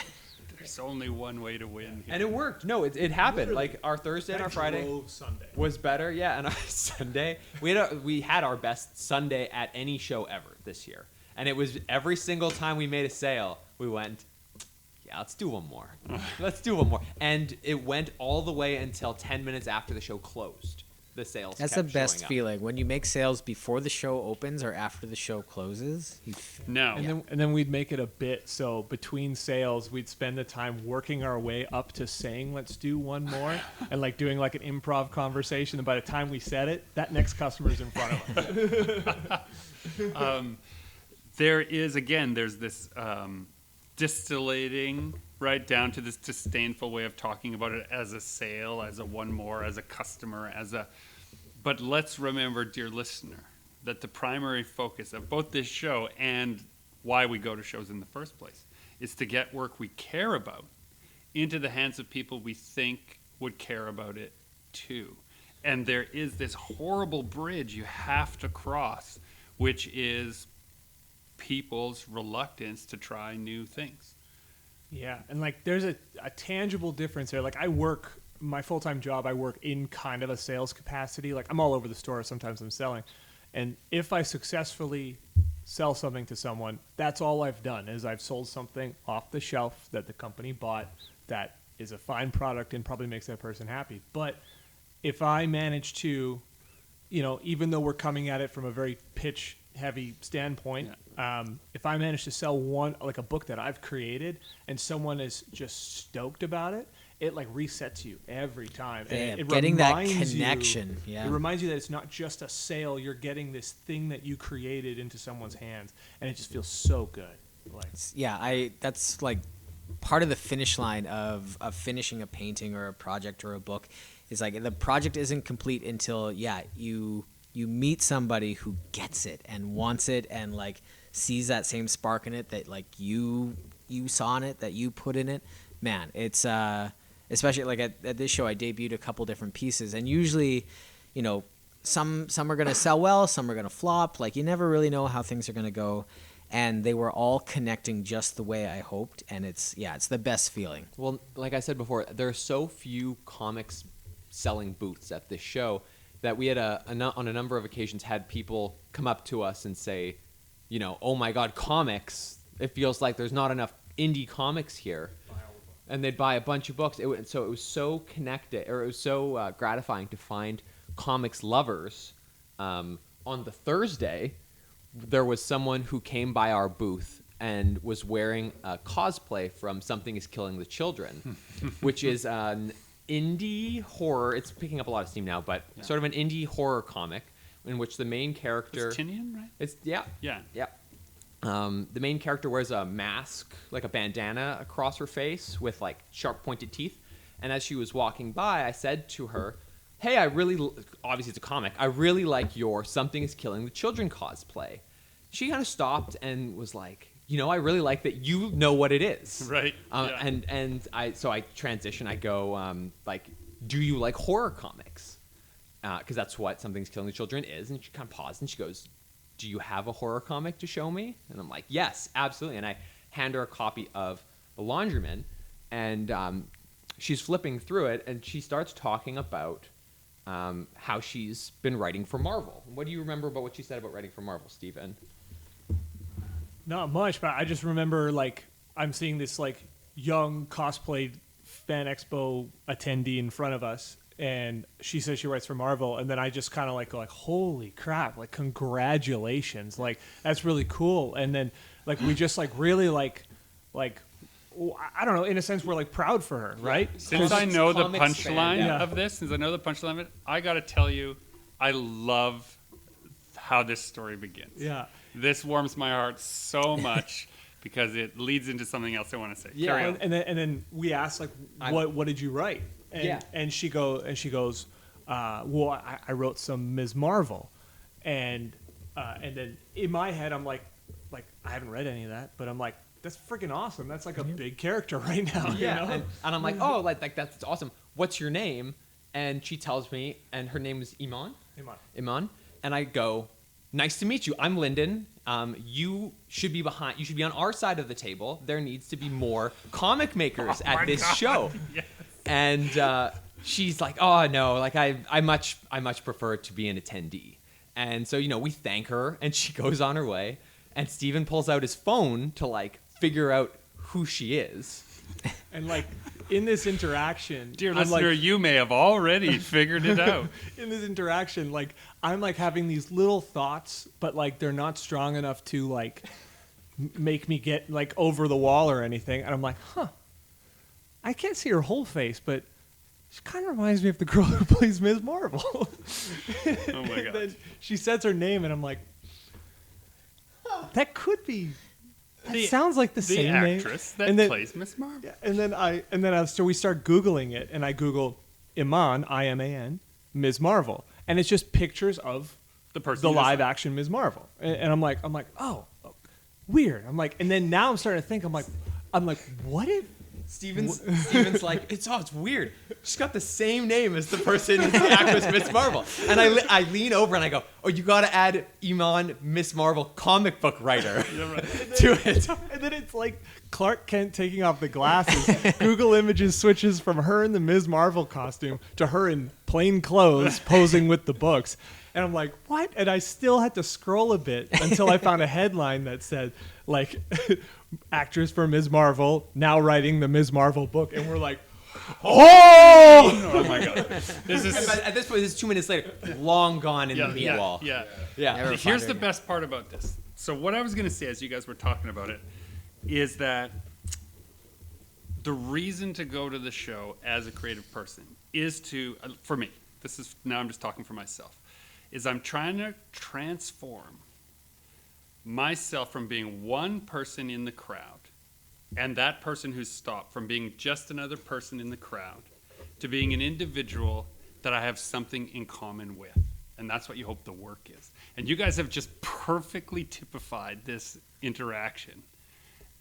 There's only one way to win here. And it worked. No, it happened. Literally. Like our Thursday and our Friday Sunday was better. Yeah, and our Sunday, we had our best Sunday at any show ever this year. And it was every single time we made a sale, we went, yeah, let's do one more. Let's do one more. And it went all the way until 10 minutes after the show closed. The sales That's kept the best showing up. feeling. When you make sales before the show opens or after the show closes. No. And then we'd make it a bit. So between sales, we'd spend the time working our way up to saying, let's do one more. And like doing like an improv conversation. And by the time we said it, that next customer's in front of us. There is, again, there's this distillating right down to this disdainful way of talking about it as a sale, as a one more, as a customer, but let's remember, dear listener, that the primary focus of both this show and why we go to shows in the first place is to get work we care about into the hands of people we think would care about it too. And there is this horrible bridge you have to cross, which is people's reluctance to try new things. Yeah, and like there's a tangible difference there. Like my full-time job, I work in kind of a sales capacity. Like I'm all over the store, sometimes I'm selling. And if I successfully sell something to someone, that's all I've done is I've sold something off the shelf that the company bought that is a fine product and probably makes that person happy. But if I manage to, even though we're coming at it from a very pitch heavy standpoint, if I manage to sell a book that I've created and someone is just stoked about it, it like resets you every time. And it getting that reminds connection. It reminds you that it's not just a sale. You're getting this thing that you created into someone's hands, and it just feels so good. That's like part of the finish line of finishing a painting or a project or a book is like the project isn't complete until you meet somebody who gets it and wants it and like sees that same spark in it that like you saw in it, that you put in it. Man, it's especially like at this show I debuted a couple different pieces, and usually, some are going to sell well, some are going to flop. Like you never really know how things are going to go, and they were all connecting just the way I hoped, and it's the best feeling. Well, like I said before, there are so few comics selling booths at this show that we had on a number of occasions had people come up to us and say, oh my God, comics! It feels like there's not enough indie comics here, and they'd buy a bunch of books. So it was so connected, or it was so gratifying to find comics lovers on the Thursday there was someone who came by our booth and was wearing a cosplay from Something is Killing the Children, which is an indie horror. It's picking up a lot of steam now, but sort of an indie horror comic in which the main character... It's Tinian, right? It's, Yeah. The main character wears a mask, like a bandana across her face with like sharp pointed teeth. And as she was walking by, I said to her, hey, obviously it's a comic, I really like your Something is Killing the Children cosplay. She kind of stopped and was like, I really like that you know what it is. Right. And I transition, I go, do you like horror comics? Because that's what Something's Killing the Children is. And she kind of paused and she goes, do you have a horror comic to show me? And I'm like, yes, absolutely. And I hand her a copy of The Laundryman, and she's flipping through it, and she starts talking about how she's been writing for Marvel. What do you remember about what she said about writing for Marvel, Steven? Not much, but I just remember I'm seeing this young cosplay Fan Expo attendee in front of us, and she says she writes for Marvel, and then I just kind of go holy crap, congratulations, that's really cool. And then we just really I don't know, in a sense we're proud for her, right? Since I know the punchline of this, I got to tell you, I love how this story begins. Yeah. This warms my heart so much because it leads into something else I want to say. Yeah. Carry on. And then we asked what did you write? And she goes, well, I wrote some Ms. Marvel, and then in my head I'm like I haven't read any of that, but I'm like, that's freaking awesome. That's a big character right now. Yeah, you know? and I'm like, oh, that's awesome. What's your name? And she tells me, and her name is Iman. Iman. And I go, nice to meet you. I'm Lyndon. You should be on our side of the table. There needs to be more comic makers at this show. Yes. And she's like, oh no, I much prefer to be an attendee. And so we thank her, and she goes on her way. And Steven pulls out his phone to figure out who she is. And in this interaction, dear listener, you may have already figured it out. In this interaction, I'm having these little thoughts, but they're not strong enough to make me get over the wall or anything. And I'm like, I can't see her whole face, but she kind of reminds me of the girl who plays Ms. Marvel. Oh my god! Then she says her name, and I'm like, that could be. That sounds like the same name. The actress that plays Miss Marvel. Yeah, and then so we start Googling it, and I Google Iman, I-M-A-N, Ms. Marvel, and it's just pictures of the live action Ms. Marvel, and I'm like, oh, weird. I'm like, and then now I'm starting to think, I'm like, what if? Steven's like, it's weird. She's got the same name as the person as the actress Miss Marvel. And I lean over and I go, oh, you got to add Iman Miss Marvel comic book writer to it. And then it's Clark Kent taking off the glasses. Google Images switches from her in the Ms. Marvel costume to her in plain clothes posing with the books. And I'm like, what? And I still had to scroll a bit until I found a headline that said, actress for Ms. Marvel, now writing the Ms. Marvel book. And we're like, oh my god. At this point, this is 2 minutes later, long gone in the meat wall. Yeah. Here's the best part about this. So what I was going to say as you guys were talking about it is that the reason to go to the show as a creative person is to, for me, now I'm just talking for myself, is I'm trying to transform myself from being one person in the crowd and that person who's stopped from being just another person in the crowd to being an individual that I have something in common with. And that's what you hope the work is. And you guys have just perfectly typified this interaction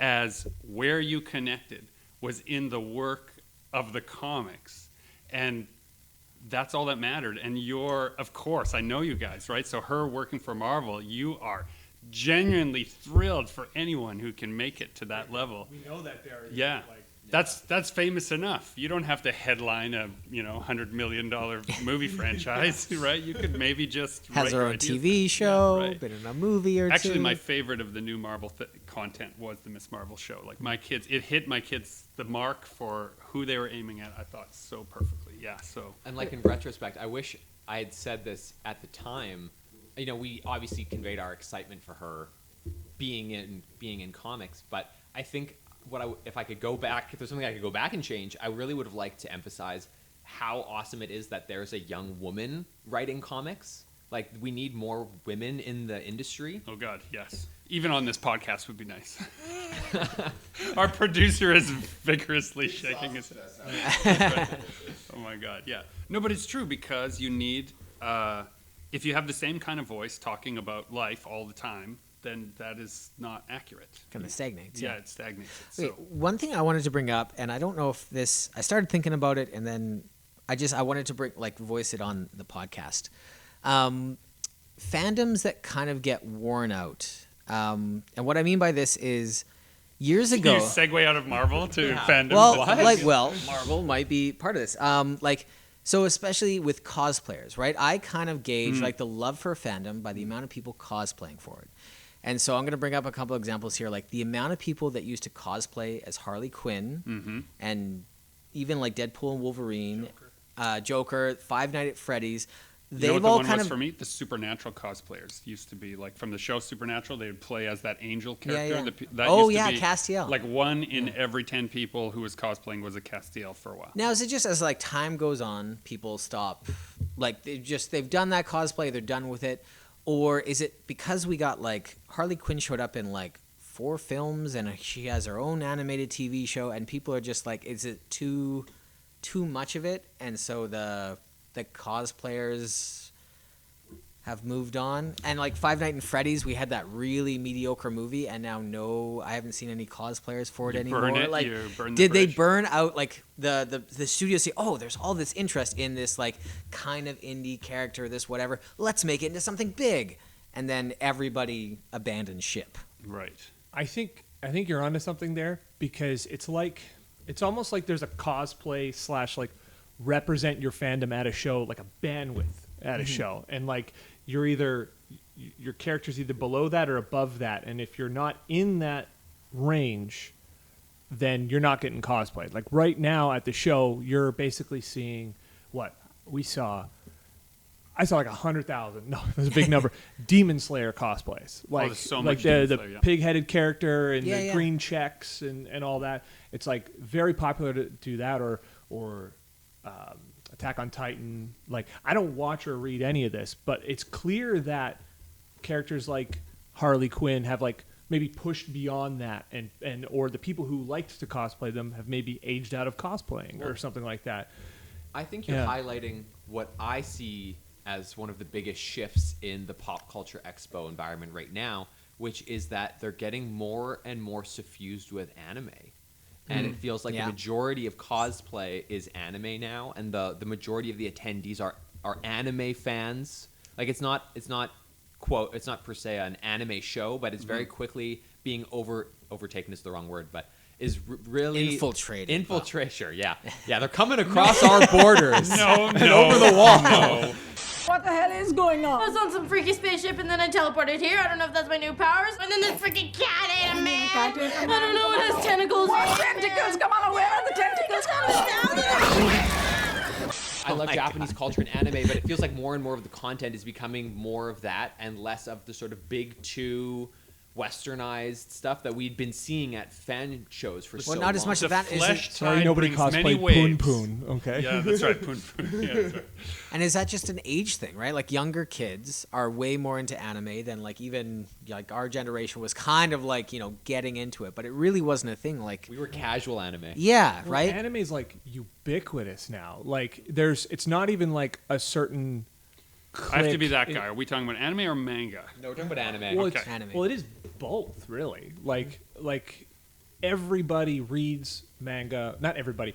as where you connected was in the work of the comics. And that's all that mattered. And of course, I know you guys, right? So her working for Marvel, you are genuinely thrilled for anyone who can make it to that level. We know that they're that's famous enough. You don't have to headline a $100 million movie franchise, right? You could maybe just has her own TV show, been in a movie or two. Actually, my favorite of the new Marvel content was the Miss Marvel show. It hit my kids the mark for who they were aiming at. I thought so perfectly. Yeah. So and in retrospect, I wish I had said this at the time. we obviously conveyed our excitement for her being in comics, but I think if I could go back, if there's something I could go back and change, I really would have liked to emphasize how awesome it is that there's a young woman writing comics. Like, we need more women in the industry. Oh God, yes. Even on this podcast would be nice. Our producer is vigorously shaking his head. Oh my God, yeah. No, but it's true, because you need, if you have the same kind of voice talking about life all the time, then that is not accurate. Kind of stagnates. Yeah, it stagnates. Wait, one thing I wanted to bring up, and I don't know if this, I started thinking about it, and then I wanted to voice it on the podcast. Fandoms that kind of get worn out. And what I mean by this is, years ago. You segue out of Marvel to fandoms. Well, Marvel might be part of this. So especially with cosplayers, right? I kind of gauge the love for a fandom by the amount of people cosplaying for it. And so I'm going to bring up a couple examples here, like the amount of people that used to cosplay as Harley Quinn, and even like Deadpool and Wolverine, Joker, Five Nights at Freddy's. You know what the one was for me? The Supernatural cosplayers used to be, like, from the show Supernatural, they would play as that angel character. That used to be, Castiel. Like, 1 in every 10 people who was cosplaying was a Castiel for a while. Now, is it just as, like, time goes on, people stop, like, they've done that cosplay, they're done with it? Or is it because we got, like, Harley Quinn showed up in, like, 4 films, and she has her own animated TV show, and people are just like, is it too much of it? And so the cosplayers have moved on, and like Five Nights at Freddy's, we had that really mediocre movie, and now I haven't seen any cosplayers for it anymore. Did they burn out, like the studio say, oh, there's all this interest in this like kind of indie character, this whatever, let's make it into something big, and then everybody abandoned ship. Right. I think you're onto something there, because it's almost like there's a cosplay / like represent your fandom at a show, like a bandwidth at a show, and like your character's either below that or above that, and if you're not in that range, then you're not getting cosplayed. Like right now at the show, you're basically seeing what we saw. I saw like 100,000. No, that's a big number. Demon Slayer cosplays, like there's so like much the pig-headed character and the green checks and all that. It's like very popular to do that, or Attack on Titan. Like, I don't watch or read any of this, but it's clear that characters like Harley Quinn have like maybe pushed beyond that, and or the people who liked to cosplay them have maybe aged out of cosplaying or something like that. I think you're highlighting what I see as one of the biggest shifts in the pop culture expo environment right now, which is that they're getting more and more suffused with anime. And it feels like the majority of cosplay is anime now, and the majority of the attendees are anime fans. Like, it's not per se an anime show, but it's very quickly being overtaken is the wrong word, but is really infiltrated. Sure, yeah, they're coming across our borders. and over the wall. No. What the hell is going on? I was on some freaky spaceship and then I teleported here. I don't know if that's my new powers. And then this freaking cat ate a man. I don't know, it has tentacles. What tentacles? Come on, where are the tentacles? I love Japanese culture and anime, but it feels like more and more of the content is becoming more of that and less of the sort of big two westernized stuff that we'd been seeing at fan shows for so long. Well, not as much of that. Sorry, nobody cosplayed Poon Poon. Okay. Yeah, that's right. Poon Poon. Yeah, that's right. And is that just an age thing, right? Like, younger kids are way more into anime than like even like our generation was kind of like, getting into it, but it really wasn't a thing. Like, we were casual anime. Yeah, well, right. Anime is like ubiquitous now. Like, it's not even like a certain. I have to be that guy. Are we talking about anime or manga? No, we're talking about anime. Well, anime. Well, it is both, really. Like everybody reads manga. Not everybody.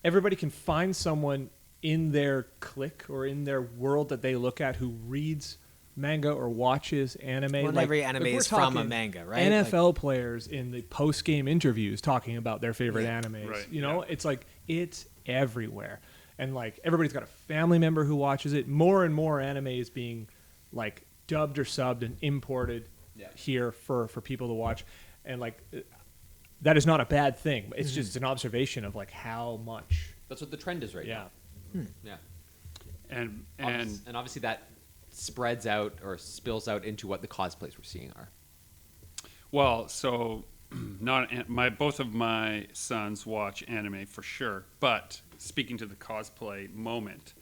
Everybody can find someone in their clique or in their world that they look at who reads manga or watches anime. Well, like, every anime is from a manga, right? NFL players in the post-game interviews talking about their favorite animes. Right, It's like it's everywhere. And like everybody's got a family member who watches it. More and more anime is being like dubbed or subbed and imported here for people to watch. And like that is not a bad thing. It's just an observation of like how much. That's what the trend is right now. And obviously that spreads out or spills out into what the cosplays we're seeing are? Well, so both of my sons watch anime for sure, but speaking to the cosplay moment,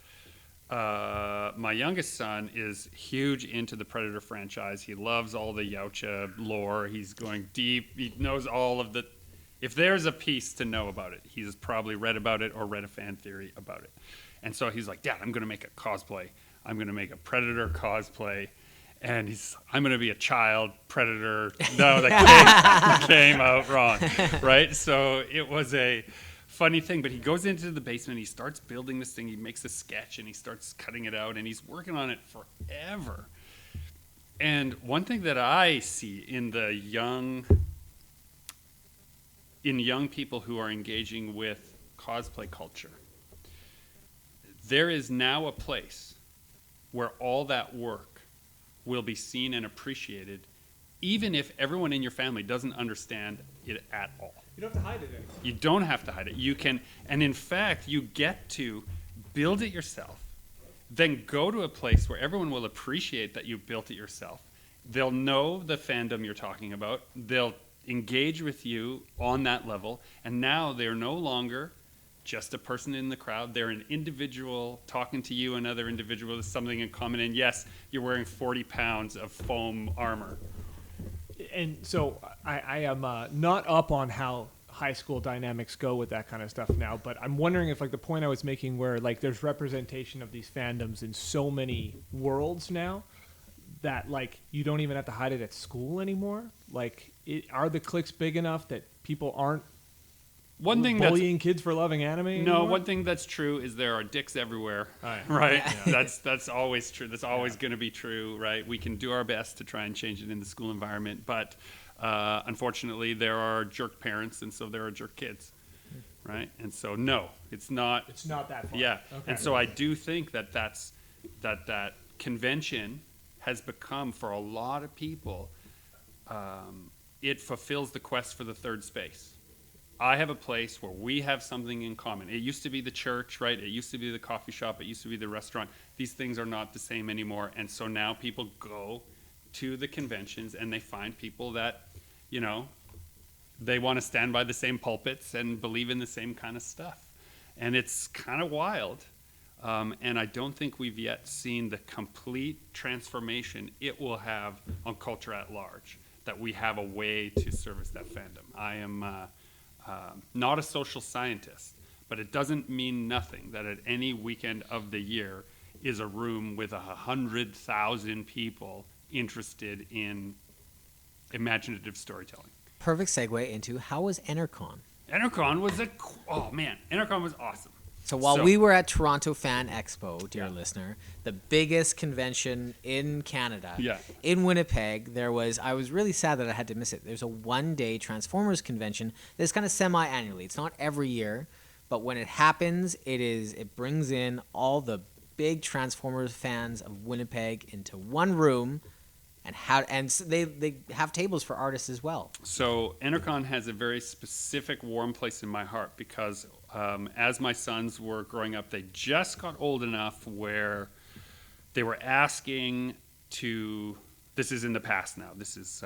my youngest son is huge into the Predator franchise. He loves all the Yautja lore. He's going deep. He knows all of the... If there's a piece to know about it, he's probably read about it or read a fan theory about it. And so he's like, Dad, I'm going to make a cosplay. I'm going to make a Predator cosplay. And I'm going to be a child Predator. No, that came out wrong, right? So it was a funny thing. But he goes into the basement. He starts building this thing. He makes a sketch, and he starts cutting it out. And he's working on it forever. And one thing that I see in young people who are engaging with cosplay culture, there is now a place where all that work will be seen and appreciated, even if everyone in your family doesn't understand it at all. You don't have to hide it anymore. You don't have to hide it. You can, and in fact, you get to build it yourself, then go to a place where everyone will appreciate that you built it yourself. They'll know the fandom you're talking about. They'll engage with you on that level, and now they're no longer just a person in the crowd. They're an individual talking to you, another individual with something in common. And yes, you're wearing 40 pounds of foam armor. And so I am not up on how high school dynamics go with that kind of stuff now, but I'm wondering if, like, the point I was making where, like, there's representation of these fandoms in so many worlds now that, like, you don't even have to hide it at school anymore. Like, are the cliques big enough that people aren't bullying kids for loving anime anymore? No, one thing that's true is there are dicks everywhere, right? Yeah. That's always true. That's always going to be true, right? We can do our best to try and change it in the school environment, but unfortunately there are jerk parents, and so there are jerk kids, right? And so no, it's not that far. Yeah. Okay. And so I do think that convention has become, for a lot of people, it fulfills the quest for the third space. I have a place where we have something in common. It used to be the church, right? It used to be the coffee shop. It used to be the restaurant. These things are not the same anymore. And so now people go to the conventions and they find people that, you know, they want to stand by the same pulpits and believe in the same kind of stuff. And it's kind of wild. And I don't think we've yet seen the complete transformation it will have on culture at large, that we have a way to service that fandom. I am... not a social scientist, but it doesn't mean nothing that at any weekend of the year is a room with 100,000 people interested in imaginative storytelling. Perfect segue into, how was Enercon? Enercon was Enercon was awesome. So while we were at Toronto Fan Expo, dear listener, the biggest convention in Canada, in Winnipeg, I was really sad that I had to miss it. There's a one-day Transformers convention that's kind of semi-annually. It's not every year, but when it happens, it brings in all the big Transformers fans of Winnipeg into one room, and so they have tables for artists as well. So Enercon has a very specific warm place in my heart because as my sons were growing up, they just got old enough where they were asking to, this is in the past now, this is,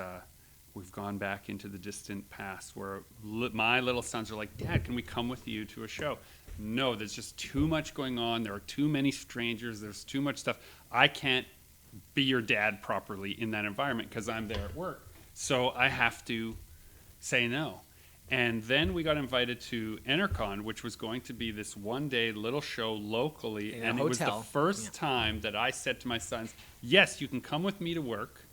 we've gone back into the distant past where my little sons are like, Dad, can we come with you to a show? No, there's just too much going on. There are too many strangers. There's too much stuff. I can't be your dad properly in that environment because I'm there at work. So I have to say no. And then we got invited to Enercon, which was going to be this one-day little show locally. In and a it was the hotel. first time that I said to my sons, yes, you can come with me to work.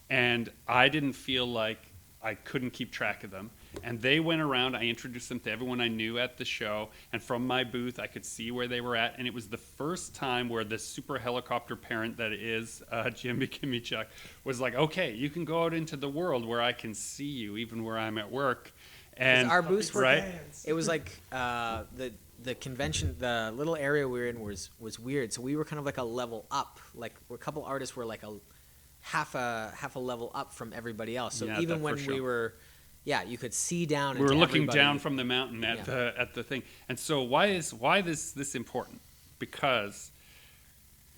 And I didn't feel like I couldn't keep track of them. And they went around. I introduced them to everyone I knew at the show. And from my booth, I could see where they were at. And it was the first time where the super helicopter parent that is Jimmy Kimichuk was like, okay, you can go out into the world where I can see you, even where I'm at work. And our booths were, right? It was like the convention, the little area we were in was weird. So we were kind of like a level up. Like a couple artists were like a half a level up from everybody else. So even when we were, you could see down. We were looking everybody. down from the mountain at the thing. And so why is this important? Because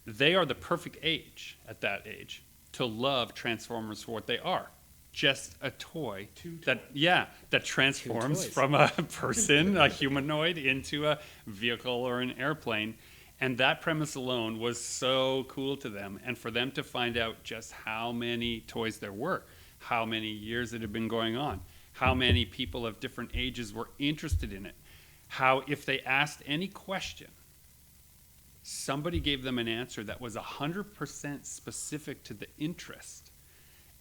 they are the perfect age at that age to love Transformers for what they are. Just a toy that transforms from a person, a humanoid, into a vehicle or an airplane. And that premise alone was so cool to them. And for them to find out just how many toys there were, how many years it had been going on, how many people of different ages were interested in it, how if they asked any question, somebody gave them an answer that was 100% specific to the interest.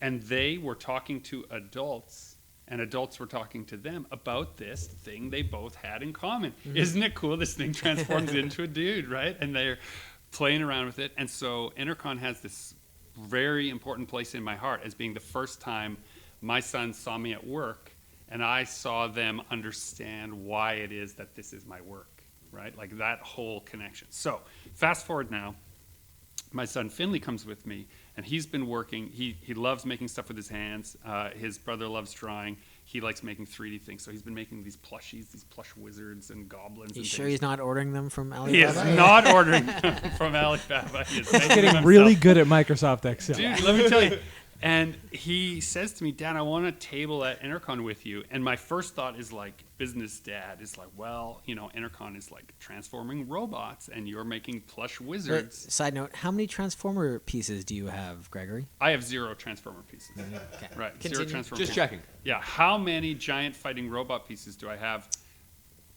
And they were talking to adults, and adults were talking to them about this thing they both had in common. Isn't it cool? This thing transforms into a dude, right? And they're playing around with it. And so Enercon has this very important place in my heart as being the first time my son saw me at work, and I saw them understand why it is that this is my work, right? Like that whole connection. So fast forward now, my son Finley comes with me, and he's been working. He loves making stuff with his hands. His brother loves drawing. He likes making 3D things. So he's been making these plushies, these plush wizards and goblins. You and sure things. he's not ordering them from Alibaba? He is not ordering them from Alibaba. He is He's making them getting himself. really good at Microsoft Excel. Dude, let me tell you. And he says to me, Dad, I want a table at Enercon with you. And my first thought is like, business dad is like, well, you know, Enercon is like transforming robots and you're making plush wizards. Side note, how many Transformer pieces do you have, Gregory? I have 0 Transformer pieces. Okay. Right, Continue. 0 Transformer Just pieces. checking. Yeah, how many giant fighting robot pieces do I have?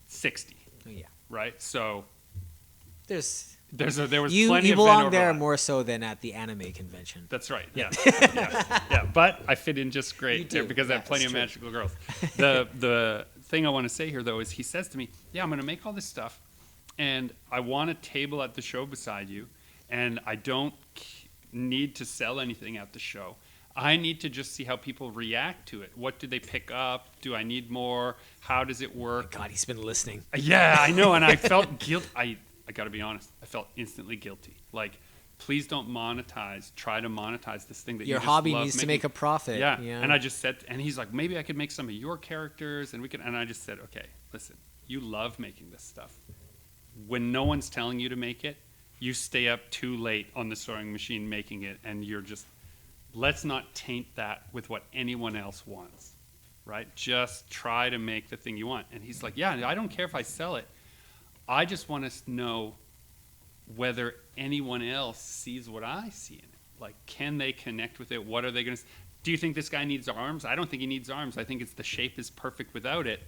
60. Oh, yeah. Right, so there was you plenty of belong Van there overlap. more so than at the anime convention. That's right. Yeah. yeah. But I fit in just You great there do. because I Yeah, have plenty it's of true. magical girls. The thing I want to say here though is he says to me, "Yeah, I'm going to make all this stuff, and I want a table at the show beside you, and I don't need to sell anything at the show. I need to just see how people react to it. What do they pick up? Do I need more? How does it work?" God, he's been listening. Yeah, I know, and I felt guilt. I got to be honest. I felt instantly guilty. Like, please don't try to monetize this thing that Your you just hobby love needs to making. make a profit. Yeah. Yeah. And I just said, and he's like, maybe I could make some of your characters, and we could. And I just said, okay, listen, you love making this stuff. When no one's telling you to make it, you stay up too late on the sewing machine making it, and you're just. Let's not taint that with what anyone else wants, right? Just try to make the thing you want. And he's like, yeah, I don't care if I sell it. I just want to know whether anyone else sees what I see in it. Like, can they connect with it? What are they going to... Do you think this guy needs arms? I don't think he needs arms. I think it's the shape is perfect without it.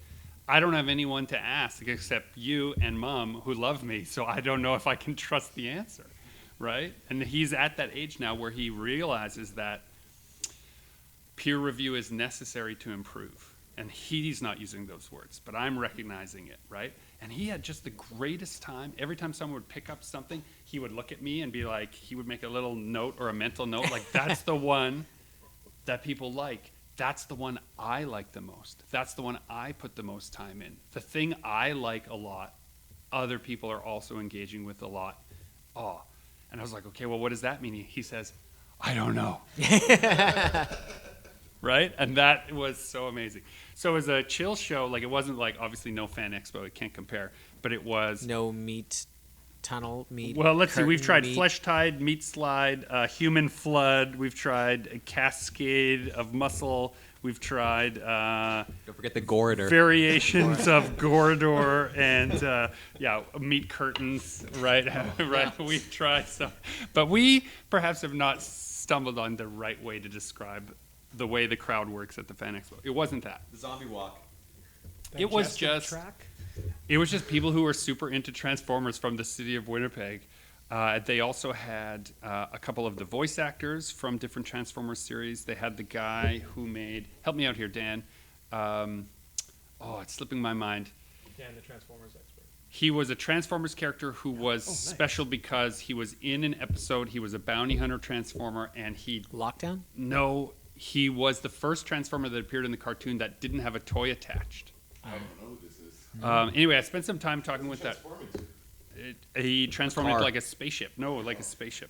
I don't have anyone to ask except you and Mom who love me, so I don't know if I can trust the answer. Right? And he's at that age now where he realizes that peer review is necessary to improve. And he's not using those words, but I'm recognizing it, right? And he had just the greatest time. Every time someone would pick up something, he would look at me and be like, he would make a little note or a mental note, like, that's the one that people like. That's the one I like the most. That's the one I put the most time in. The thing I like a lot, other people are also engaging with a lot. Oh. And I was like, okay, well, what does that mean? He says, I don't know. Right? And that was so amazing. So it was a chill show. Like, it wasn't like, obviously, no Fan Expo. It can't compare. But it was... No meat tunnel, meat Well, let's see. We've tried meat. Flesh Tide, Meat Slide, Human Flood. We've tried a Cascade of Muscle. We've tried... Don't forget the Goridor. variations of Goridor and meat curtains, right? Right. We've tried some, but we perhaps have not stumbled on the right way to describe the way the crowd works at the Fan Expo. It wasn't that. The zombie walk. It was just people who were super into Transformers from the city of Winnipeg. They also had a couple of the voice actors from different Transformers series. They had the guy who made... Help me out here, Dan. It's slipping my mind. Dan, the Transformers expert. He was a Transformers character who was special because he was in an episode. He was a bounty hunter Transformer, and Lockdown? No, he was the first Transformer that appeared in the cartoon that didn't have a toy attached. I don't know who this is. Anyway, I spent some time talking with that. He transformed into like a spaceship. No, like a spaceship.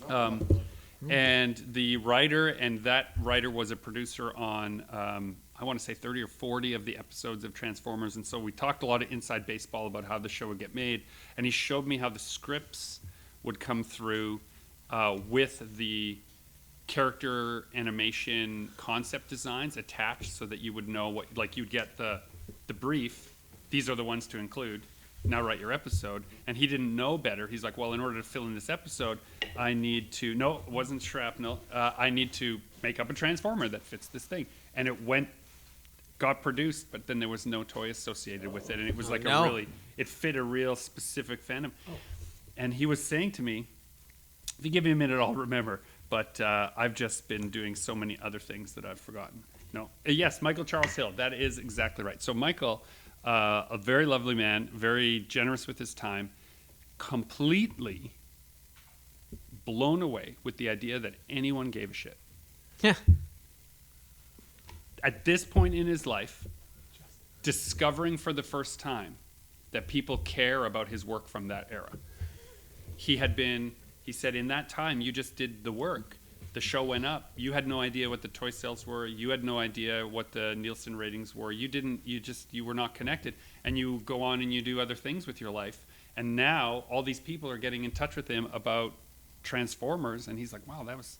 And the writer, and that writer was a producer on, I want to say 30 or 40 of the episodes of Transformers. And so we talked a lot of inside baseball about how the show would get made. And he showed me how the scripts would come through with the character animation concept designs attached so that you would know what, like you'd get the brief. These are the ones to include. Now write your episode. And he didn't know better. He's like, well, in order to fill in this episode, I need to, no, it wasn't shrapnel. I need to make up a transformer that fits this thing. And it got produced, but then there was no toy associated with it. And it was like it fit a real specific fandom. And he was saying to me, if you give me a minute, I'll remember. But I've just been doing so many other things that I've forgotten. No. Yes, Michael Charles Hill. That is exactly right. So Michael, a very lovely man, very generous with his time, completely blown away with the idea that anyone gave a shit. Yeah. At this point in his life, discovering for the first time that people care about his work from that era. He said, in that time, you just did the work. The show went up. You had no idea what the toy sales were. You had no idea what the Nielsen ratings were. You were not connected. And you go on and you do other things with your life. And now all these people are getting in touch with him about Transformers. And he's like, wow, that was,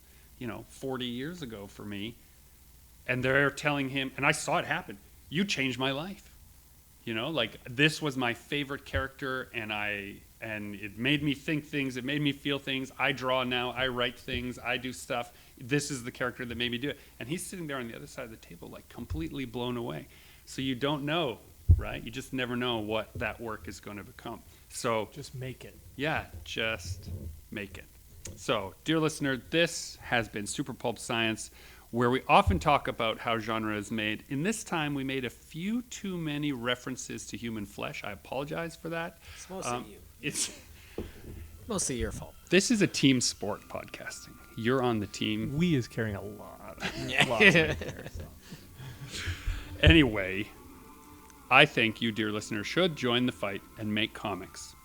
40 years ago for me. And they're telling him, and I saw it happen, you changed my life. This was my favorite character, and it made me think things, it made me feel things. I draw now, I write things, I do stuff. This is the character that made me do it. And he's sitting there on the other side of the table, like completely blown away. So you don't know, right? You just never know what that work is going to become. So just make it. Yeah, just make it. So, dear listener, this has been Super Pulp Science, where we often talk about how genre is made. In this time, we made a few too many references to human flesh. I apologize for that. It's mostly you. It's mostly your fault. This is a team sport, podcasting. You're on the team. We is carrying a lot of weight there, so. Anyway, I think you, dear listener, should join the fight and make comics.